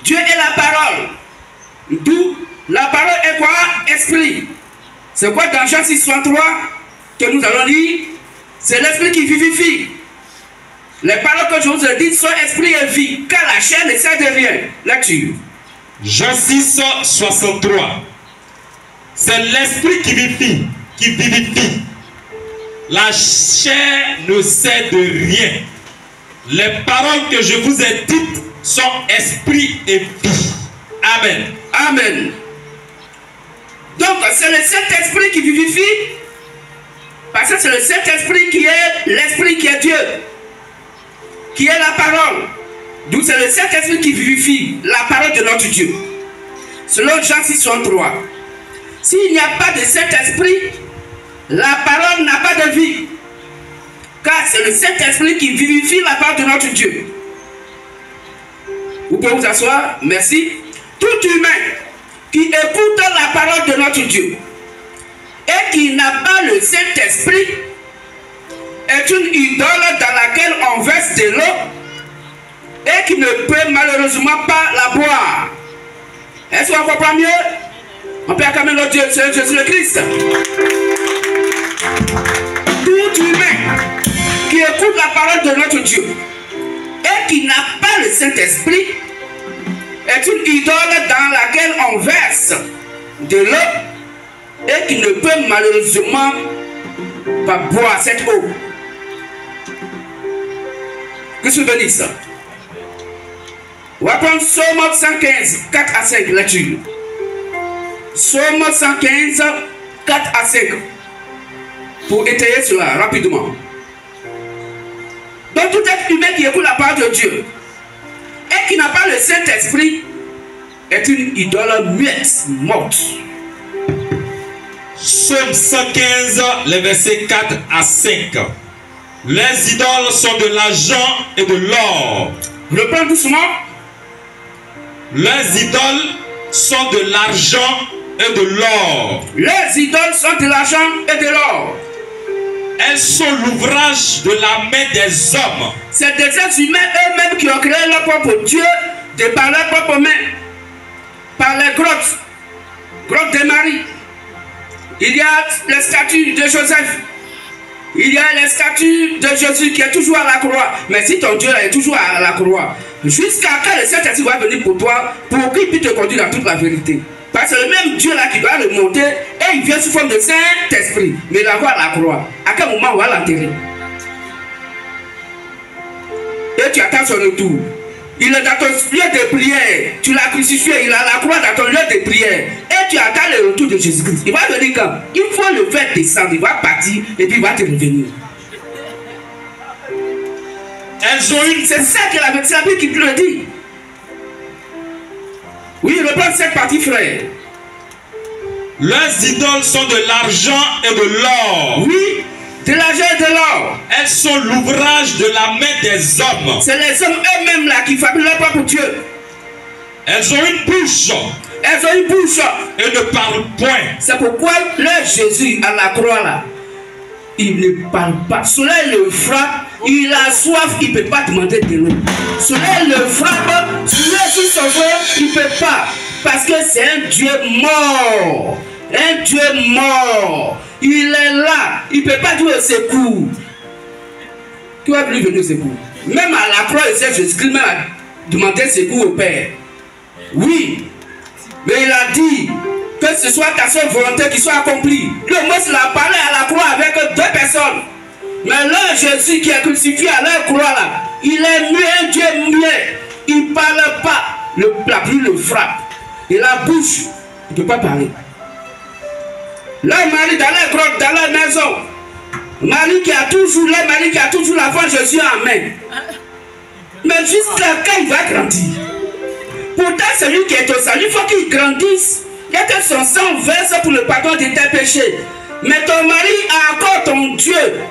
Dieu est la parole. D'où la parole est quoi? Esprit. C'est quoi dans Jean 6, 63 que nous allons lire? C'est l'esprit qui vivifie. Les paroles que je vous ai dites sont esprit et vie, car la chair ne sert de rien. Lecture. Jean 6, 63. C'est l'esprit qui vivifie, La chair ne sait de rien. Les paroles que je vous ai dites sont esprit et vie. Amen. Amen. Donc, c'est le Saint-Esprit qui vivifie. Parce que c'est le Saint-Esprit qui est l'Esprit qui est Dieu. Qui est la parole. D'où c'est le Saint-Esprit qui vivifie la parole de notre Dieu. Selon Jean 6,3. S'il n'y a pas de Saint-Esprit, la parole n'a pas de vie. Car c'est le Saint-Esprit qui vivifie la parole de notre Dieu. Vous pouvez vous asseoir. Merci. Tout humain qui écoute la parole de notre Dieu et qui n'a pas le Saint-Esprit est une idole dans laquelle on verse de l'eau et qui ne peut malheureusement pas la boire. Est-ce qu'on comprend mieux? On peut acclamer notre Dieu, c'est Jésus le Christ. Tout humain qui écoute la parole de notre Dieu et qui n'a pas le Saint-Esprit est une idole dans laquelle on verse de l'eau et qui ne peut malheureusement pas boire cette eau. Que se bénisse. On va prendre Psaume 115, 4 à 5, lecture. Psaume 115, 4 à 5. Pour étayer cela rapidement. Donc tout être humain qui écoute la parole de Dieu et qui n'a pas le Saint-Esprit est une idole muette, morte. Psaume 115, les versets 4 à 5. Les idoles sont de l'argent et de l'or. Reprends doucement. Les idoles sont de l'argent et de l'or. Les idoles sont de l'argent et de l'or. Elles sont l'ouvrage de la main des hommes. C'est des êtres humains eux-mêmes qui ont créé leur propre Dieu de par leurs propres mains. Par les grottes. Grotte de Marie. Il y a les statues de Joseph. Il y a les statues de Jésus qui est toujours à la croix. Mais si ton Dieu est toujours à la croix, jusqu'à quand le Saint-Esprit va venir pour toi, pour qu'il puisse te conduire dans toute la vérité. Parce que le même Dieu là qui doit le monter, et il vient sous forme de Saint-Esprit. Mais il la voit à la croix. À quel moment on va l'enterrer? Et tu attends son retour. Il est dans ton lieu de prière. Tu l'as crucifié, il est à la croix dans ton lieu de prière. Et tu attends le retour de Jésus-Christ. Il va venir quand? Il faut le faire descendre, il va partir et puis il va te revenir. Elles ont une... C'est ça que la Bible qui le dit. Oui, reprends cette partie, frère. Les idoles sont de l'argent et de l'or. Oui, de l'argent et de l'or. Elles sont l'ouvrage de la main des hommes. C'est les hommes eux-mêmes là qui fabriquent leur propre Dieu. Elles ont une bouche. Elles ont une bouche. Et ne parlent point. C'est pourquoi le Jésus à la croix là, il ne parle pas. Cela le frappe, il a soif, il ne peut pas demander de l'eau. Cela le frappe, cela est son frère, il ne peut pas. Parce que c'est un Dieu mort. Un Dieu mort. Il est là. Il ne peut pas dire au secours. Qui va venir au secours? Même à la croix, Jésus-Christ m'a demandé secours au Père. Oui. Mais il a dit que ce soit ta seule volonté qui soit accomplie. Le Moïse l'a parlé à la croix avec deux personnes. Mais là, Jésus qui est crucifié à la croix là, il est mieux, un Dieu mieux. Il ne parle pas. La pluie le frappe. Et la bouche, il ne peut pas parler. Là, Marie dans la grotte, dans la maison. Marie qui a toujours l'enfant Jésus en main. Mais jusqu'à quand il va grandir? Pourtant, celui qui est au salut, il faut qu'il grandisse. Il y a que son sang verse pour le pardon de tes péchés. Mais ton mari a encore ton Dieu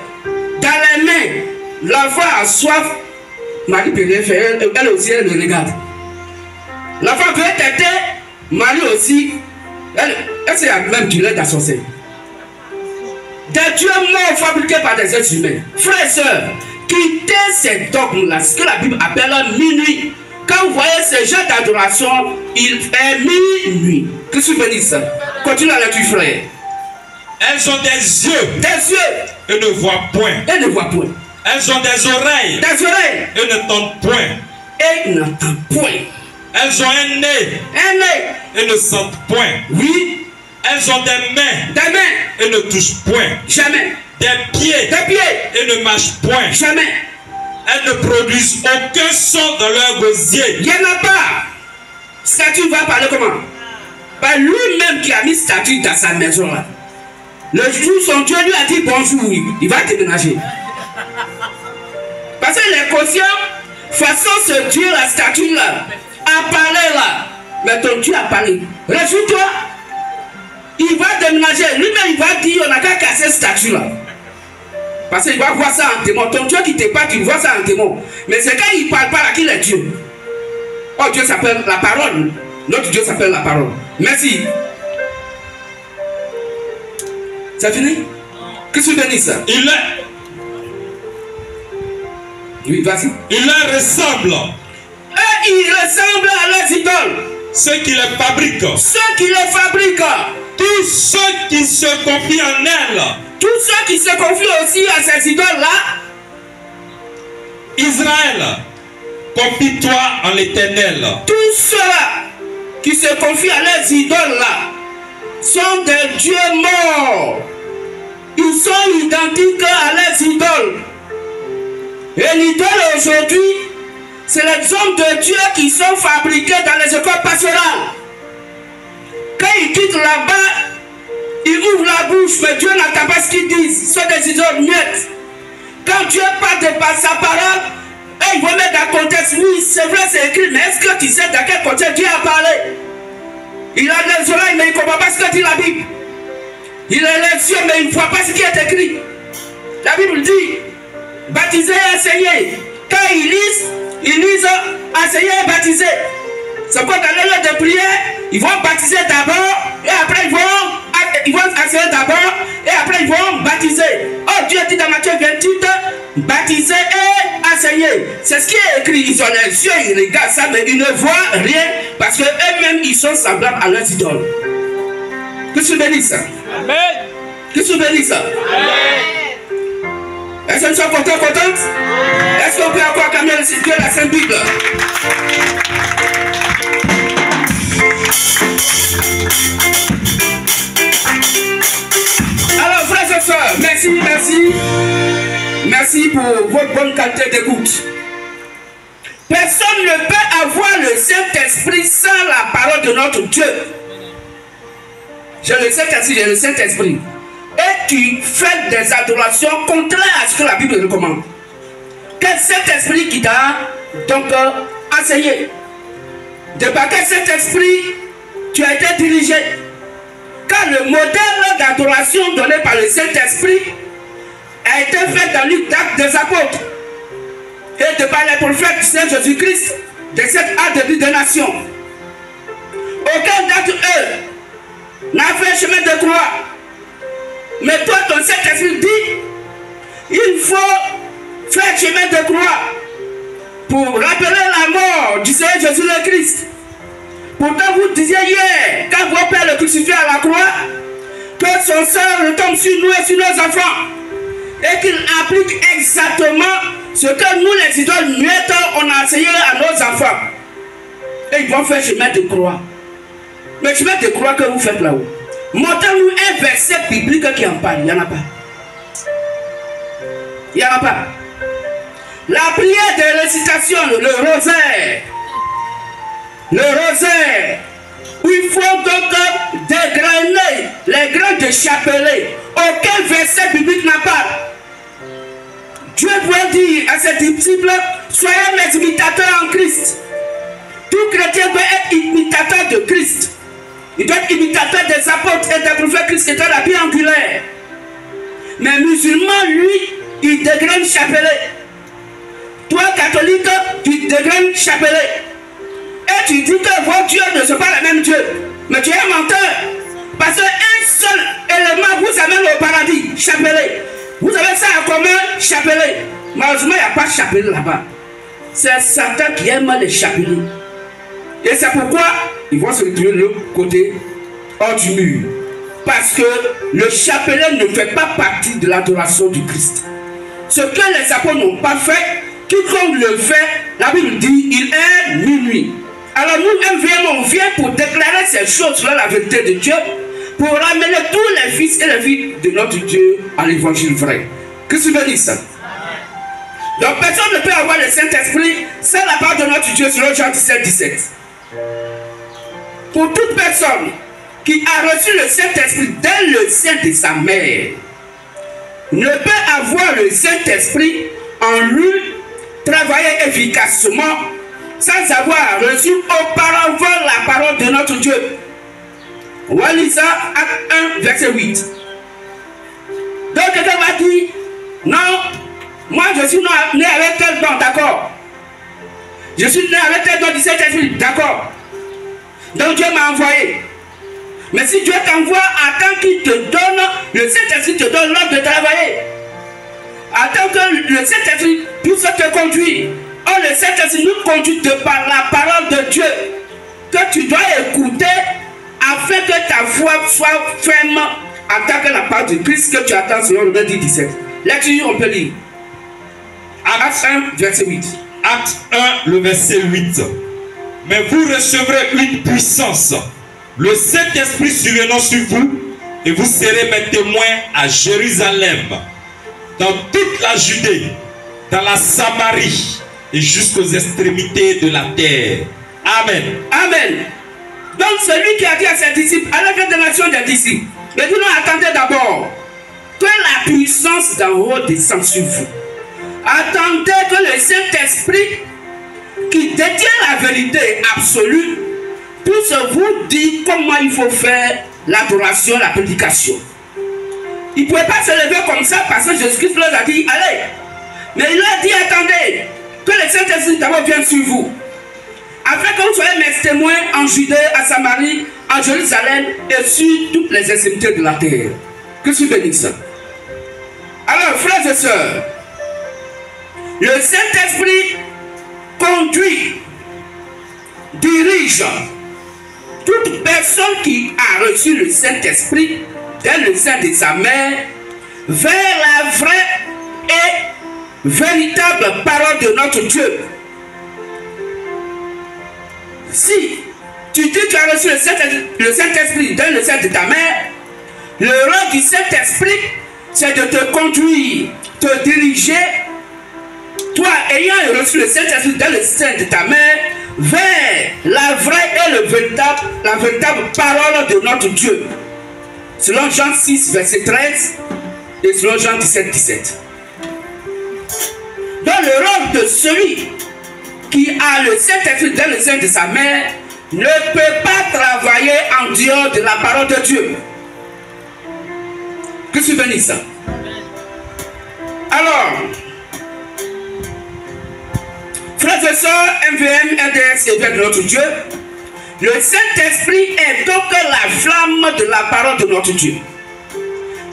dans les mains. L'enfant a soif. Marie peut rien faire. Elle aussi, elle le regarde. L'enfant veut t'aider. Marie aussi. Elle s'est même du lait dans son sein. Des dieux morts fabriqués par des êtres humains. Frères et sœurs, quittez ces dogmes-là, ce que la Bible appelle minuit. Quand vous voyez ces jeux d'adoration, il est minuit. Que se bénisse. Continue à lecture, frère. Elles ont des yeux. Des yeux. Et ne voient point. Et ne voient point. Elles ont des oreilles. Des oreilles. Et n'entendent point. Et n'entendent point. Elles ont un nez. Un nez. Et ne sentent point. Oui. Elles ont des mains. Des mains. Et ne touchent point. Jamais. Des pieds. Des pieds. Et ne marchent point. Jamais. Elles ne produisent aucun son dans leur gosier. Il n'y en a pas. Statue va parler comment? Bah, lui-même qui a mis statue dans sa maison là. Le jour son Dieu lui a dit bonjour, il va déménager. Parce que les conscients, façon ce Dieu, la statue là, a parlé là. Mais ton Dieu a parlé. Réjouis-toi. Il va déménager. Lui-même, il va dire on n'a qu'à casser cette statue là. Parce qu'il va voir ça en démon. Ton Dieu qui te parle, tu vois ça en démon. Mais c'est quand il ne parle pas là qu'il est Dieu. Oh, Dieu s'appelle la parole. Notre Dieu s'appelle la parole. Merci. C'est fini? Que tu bénisses ça? Il est. Oui, vas-y. Il leur ressemble. Et il ressemble à leurs idoles. Ceux qui les fabriquent. Ceux qui les fabriquent. Tous ceux qui se confient en elles. Tous ceux qui se confient aussi à ces idoles-là. Israël, confie-toi en l'Éternel. Tous ceux-là qui se confient à leurs idoles-là sont des dieux morts. Ils sont identiques à leurs idoles. Et l'idole aujourd'hui, c'est les hommes de Dieu qui sont fabriqués dans les écoles pastorales. Quand ils quittent là-bas, ils ouvrent la bouche, mais Dieu n'entend pas ce qu'ils disent. Ce sont des idoles muettes. Quand Dieu parle de par sa parole, ils vont mettre dans le contexte. Oui, c'est vrai, c'est écrit, mais est-ce que tu sais dans quel contexte Dieu a parlé? Il a les oreilles, mais il ne comprend pas ce que dit la Bible. Il a les yeux, mais il ne voit pas ce qui est écrit. La Bible dit, baptiser et enseigner. Quand ils lisent, enseigner et baptiser. C'est quoi dans les lieux de prière, ils vont baptiser d'abord, et après ils vont enseigner d'abord, et après ils vont baptiser. Oh, Dieu dit dans Matthieu 28, baptiser et enseigner. C'est ce qui est écrit. Ils ont les yeux, ils regardent ça, mais ils ne voient rien, parce qu'eux-mêmes, ils sont semblables à leurs idoles. Que tu bénisses ça? Amen. Que tu bénisses ça? Amen. Est-ce que nous sommes contents, contentes? Est-ce qu'on peut encore acclamer Dieu la Sainte Bible? Alors, frères et sœurs, merci pour votre bonne qualité d'écoute. Personne ne peut avoir le Saint-Esprit sans la parole de notre Dieu. J'ai le Saint-Esprit, j'ai le Saint-Esprit. Et tu fais des adorations contraires à ce que la Bible recommande. Quel Saint-Esprit qui t'a donc enseigné? De par quel Saint-Esprit tu as été dirigé? Car le modèle d'adoration donné par le Saint-Esprit a été fait dans le Actes des Apôtres et de par les prophètes du Seigneur Jésus-Christ de cette art de nation. Aucun d'entre eux n'a fait chemin de croix. Mais toi, ton Saint-Esprit dit, il faut faire chemin de croix pour rappeler la mort du Seigneur Jésus le Christ. Pourtant, vous disiez hier, quand vos pères le crucifiaient à la croix, que son sang retombe sur nous et sur nos enfants. Et qu'il applique exactement ce que nous, les idoles muettes, on a enseigné à nos enfants. Et ils vont faire chemin de croix. Mais chemin de croix que vous faites là-haut, montrez-nous un verset biblique qui en parle. Il n'y en a pas. Il n'y en a pas. La prière de récitation, le rosaire. Le rosaire. Où il faut donc dégrainer les grains de chapelet. Aucun verset biblique n'a pas. Dieu doit dire à ses disciples, soyez mes imitateurs en Christ. Tout chrétien doit être imitateur de Christ. Il doit être imitateur des apôtres et des prophètes Christ étant la pierre angulaire. Mais musulman, lui, il dégraine chapelet. Toi, catholique, tu dégraines chapelet. Et tu dis que vos dieux ne sont pas les mêmes dieux. Mais tu es un menteur. Parce qu'un seul élément vous amène au paradis, chapelet. Vous avez ça en commun, chapelet. Malheureusement, il n'y a pas de chapelet là-bas. C'est Satan qui aime les chapelets. Et c'est pourquoi ils vont se retrouver de l'autre côté, hors du mur. Parce que le chapelet ne fait pas partie de l'adoration du Christ. Ce que les apôtres n'ont pas fait, quiconque le fait, la Bible dit, il est minuit. Alors nous, on vient pour déclarer ces choses sur la vérité de Dieu, pour ramener tous les fils et les filles de notre Dieu à l'évangile vrai. Que tu veux dire ça? Donc personne ne peut avoir le Saint-Esprit sans la part de notre Dieu, selon Jean 17, 17. Pour toute personne qui a reçu le Saint-Esprit dès le sein de sa mère, ne peut avoir le Saint-Esprit en lui, travailler efficacement, sans avoir reçu auparavant la parole de notre Dieu. On va lire ça, Acte 1, verset 8. Donc quelqu'un va dire, non, moi je suis né avec tel don, d'accord. Je suis né avec tel don du Saint-Esprit, d'accord. Donc Dieu m'a envoyé. Mais si Dieu t'envoie, attends qu'il te donne, le Saint-Esprit te donne l'ordre de travailler. Attends que le Saint-Esprit puisse te conduire. Or le Saint-Esprit nous conduit de par la parole de Dieu que tu dois écouter afin que ta foi soit ferme en tant que la part de Christ que tu attends selon le verset 17. Lecture, on peut lire. Acte 1, verset 8. Acte 1, le verset 8. Mais vous recevrez une puissance, le Saint-Esprit survenant sur vous, et vous serez mes témoins à Jérusalem, dans toute la Judée, dans la Samarie et jusqu'aux extrémités de la terre. Amen. Amen. Donc celui qui a dit à ses disciples, à la condamnation des disciples, mais dis-nous, attendez d'abord que la puissance d'en haut descende sur vous. Attendez que le Saint-Esprit, qui détient la vérité absolue, puisse vous dire comment il faut faire l'adoration, la prédication. Il ne pouvait pas se lever comme ça parce que Jésus-Christ leur a dit, allez. Mais il leur a dit, attendez, que le Saint-Esprit d'abord vienne sur vous. Afin que vous soyez mes témoins en Judée, à Samarie, en Jérusalem et sur toutes les extrémités de la terre. Que tu bénisses. Alors, frères et sœurs, le Saint-Esprit conduit, dirige toute personne qui a reçu le Saint-Esprit dès le sein de sa mère vers la vraie et véritable parole de notre Dieu. Si tu dis que tu as reçu le Saint-Esprit dans le sein de ta mère, le rôle du Saint-Esprit, c'est de te conduire, te diriger, toi ayant reçu le Saint-Esprit dans le sein de ta mère, vers la vraie et la véritable parole de notre Dieu. Selon Jean 6, verset 13 et selon Jean 17, 17. Donc le rôle de celui qui a le Saint-Esprit dans le sein de sa mère ne peut pas travailler en dehors de la parole de Dieu. Que tu bénisses ça. Alors, frères et sœurs, MVM, RDS et de notre Dieu, le Saint-Esprit est donc la flamme de la parole de notre Dieu.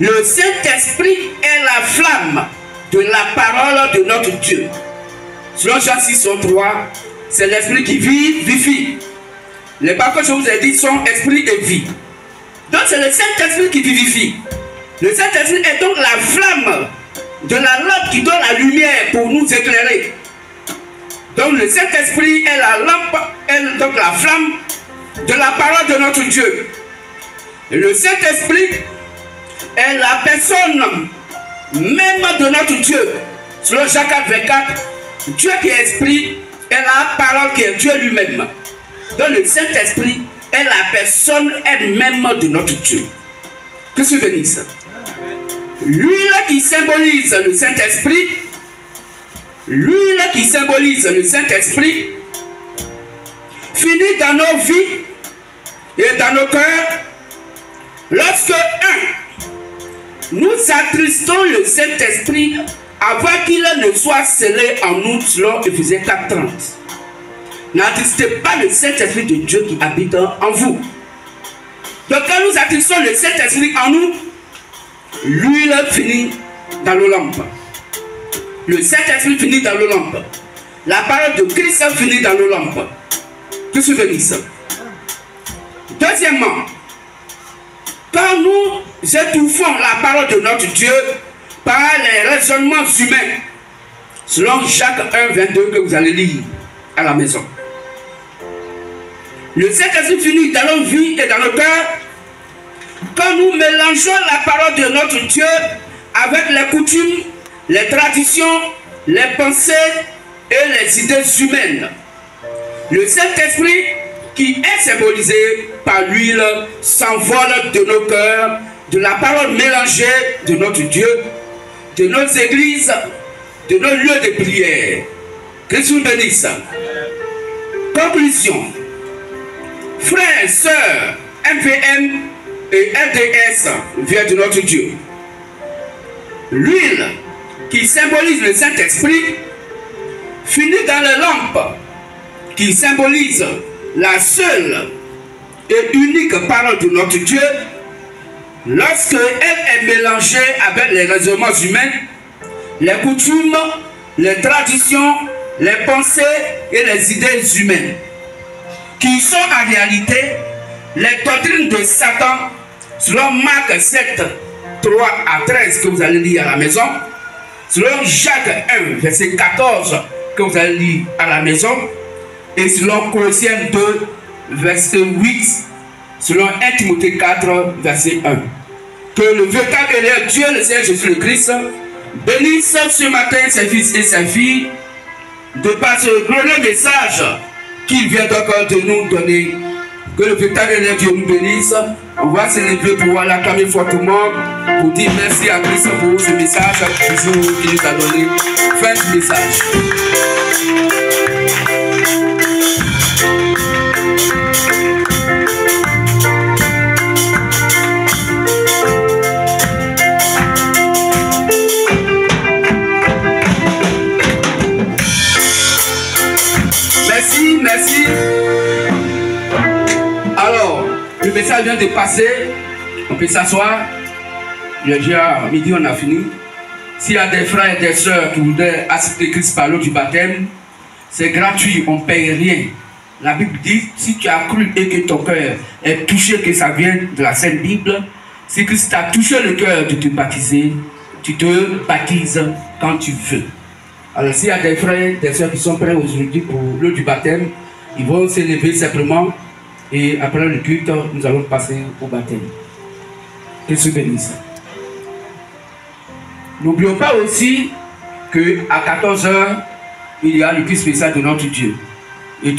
Le Saint-Esprit est la flamme de la parole de notre Dieu. Selon Jean 6, 3, c'est l'esprit qui vivifie. Les paroles que je vous ai dit sont esprit et vie. Donc c'est le Saint-Esprit qui vivifie. Le Saint-Esprit est donc la flamme de la lampe qui donne la lumière pour nous éclairer. Donc le Saint-Esprit est la lampe, est donc la flamme de la parole de notre Dieu. Et le Saint-Esprit est la personne même de notre Dieu. Selon Jacques 4, 24, Dieu qui est esprit est la parole qui est Dieu lui-même. Donc le Saint-Esprit est la personne elle-même de notre Dieu. Que se bénisse. L'huile qui symbolise le Saint-Esprit, l'huile qui symbolise le Saint-Esprit finit dans nos vies et dans nos cœurs lorsque, nous attristons le Saint-Esprit avant qu'il ne soit scellé en nous, selon Éphésiens 4:30. N'attristez pas le Saint-Esprit de Dieu qui habite en vous. Donc quand nous attristons le Saint-Esprit en nous, l'huile finit dans nos lampes. Le Saint-Esprit finit dans nos lampes. La parole de Christ finit dans nos lampes. Que se bénisse. Deuxièmement, quand nous étouffons la parole de notre Dieu par les raisonnements humains, selon Jacques 1, 22 que vous allez lire à la maison, le Saint-Esprit finit dans nos vies et dans nos cœurs quand nous mélangeons la parole de notre Dieu avec les coutumes, les traditions, les pensées et les idées humaines, le Saint-Esprit, qui est symbolisé par l'huile, s'envole de nos cœurs, de la parole mélangée de notre Dieu, de nos églises, de nos lieux de prière. Christ nous bénisse. Conclusion. Frères, sœurs, MVM et LDS viennent de notre Dieu. L'huile qui symbolise le Saint-Esprit finit dans les lampes qui symbolise la seule et unique parole de notre Dieu. Lorsque elle est mélangée avec les raisonnements humains, les coutumes, les traditions, les pensées et les idées humaines, qui sont en réalité les doctrines de Satan, selon Marc 7, 3 à 13 que vous allez lire à la maison, selon Jacques 1, verset 14 que vous allez lire à la maison, et selon Colossiens 2, verset 8, selon 1 Timothée 4, verset 1. Que le véritable et réel Dieu, le Seigneur Jésus le Christ, bénisse ce matin ses fils et ses filles, de par ce glorieux message qu'il vient encore de nous donner. Que le véritable et réel Dieu nous bénisse. On va se lever pour l'acclamer fortement, pour dire merci à Christ pour ce message qu'il nous a donné. Fin du message. Merci. Alors, le message vient de passer. On peut s'asseoir. Déjà, à midi, on a fini. S'il y a des frères et des sœurs qui voudraient accepter Christ par l'eau du baptême, c'est gratuit, on ne paye rien. La Bible dit, si tu as cru et que ton cœur est touché, que ça vient de la Sainte Bible, si Christ t'a touché le cœur de te baptiser, tu te baptises quand tu veux. Alors s'il y a des frères et des sœurs qui sont prêts aujourd'hui pour l'eau du baptême, ils vont s'élever simplement et après le culte, nous allons passer au baptême. Que Dieu bénisse. N'oublions pas aussi qu'à 14 h, il y a le culte spécial de notre Dieu. Et